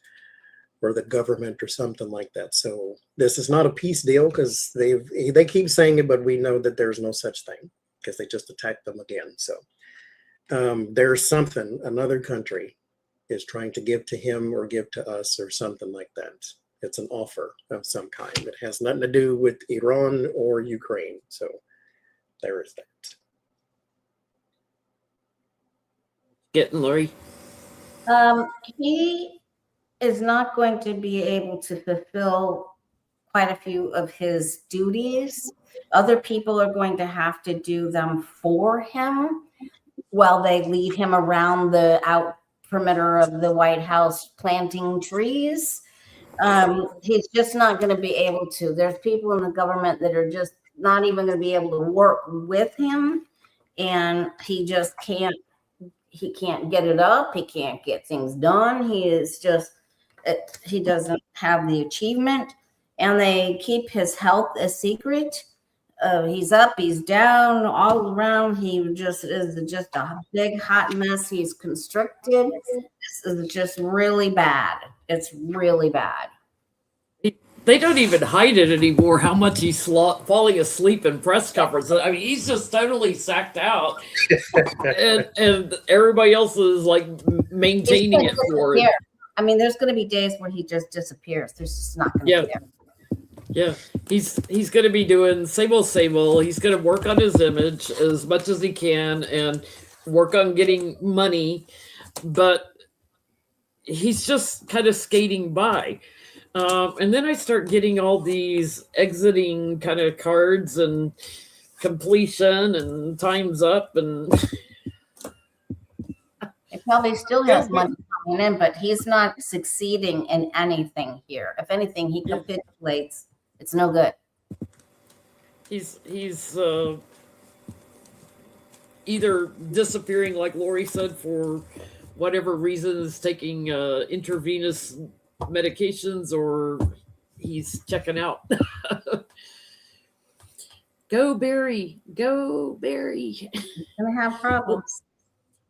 or the government or something like that. So this is not a peace deal because they keep saying it, but we know that there's no such thing because they just attacked them again. So there's something another country is trying to give to him or give to us or something like that. It's an offer of some kind. It has nothing to do with Iran or Ukraine. So there is that. Getting Lori. He is not going to be able to fulfill quite a few of his duties. Other people are going to have to do them for him while they leave him around the out perimeter of the White House planting trees. He's just not going to be able to. There's people in the government that are just not even going to be able to work with him, and he just can't. He can't get it up. He can't get things done. He is just. He doesn't have the achievement, and they keep his health a secret. He's up, he's down, all around. He just is just a big hot mess. He's constricted. This is just really bad. It's really bad. They don't even hide it anymore how much he's falling asleep in press conferences. I mean, he's just totally sacked out, and everybody else is like maintaining it for him. I mean, there's going to be days where he just disappears. There's just not going to be there. Yeah, he's going to be doing same old. He's going to work on his image as much as he can and work on getting money, but he's just kind of skating by. And then I start getting all these exiting kind of cards and completion and time's up, and he probably still has money coming in, but he's not succeeding in anything here. If anything, he capitulates. It's no good. He's either disappearing, like Lori said, for whatever reasons, taking intravenous medications, or he's checking out. Go Barry, go Barry. Gonna have problems.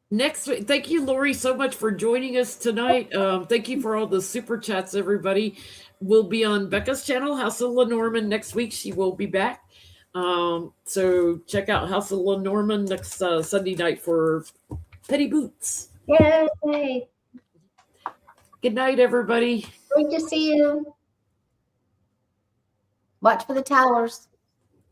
Next week, thank you, Lori, so much for joining us tonight. Thank you for all the super chats, everybody. We'll be on Becca's channel, House of Lenormand, next week. She will be back. So check out House of Lenormand next Sunday night for Petty Boots. Yay! Good night, everybody. Great to see you. Watch for the towers.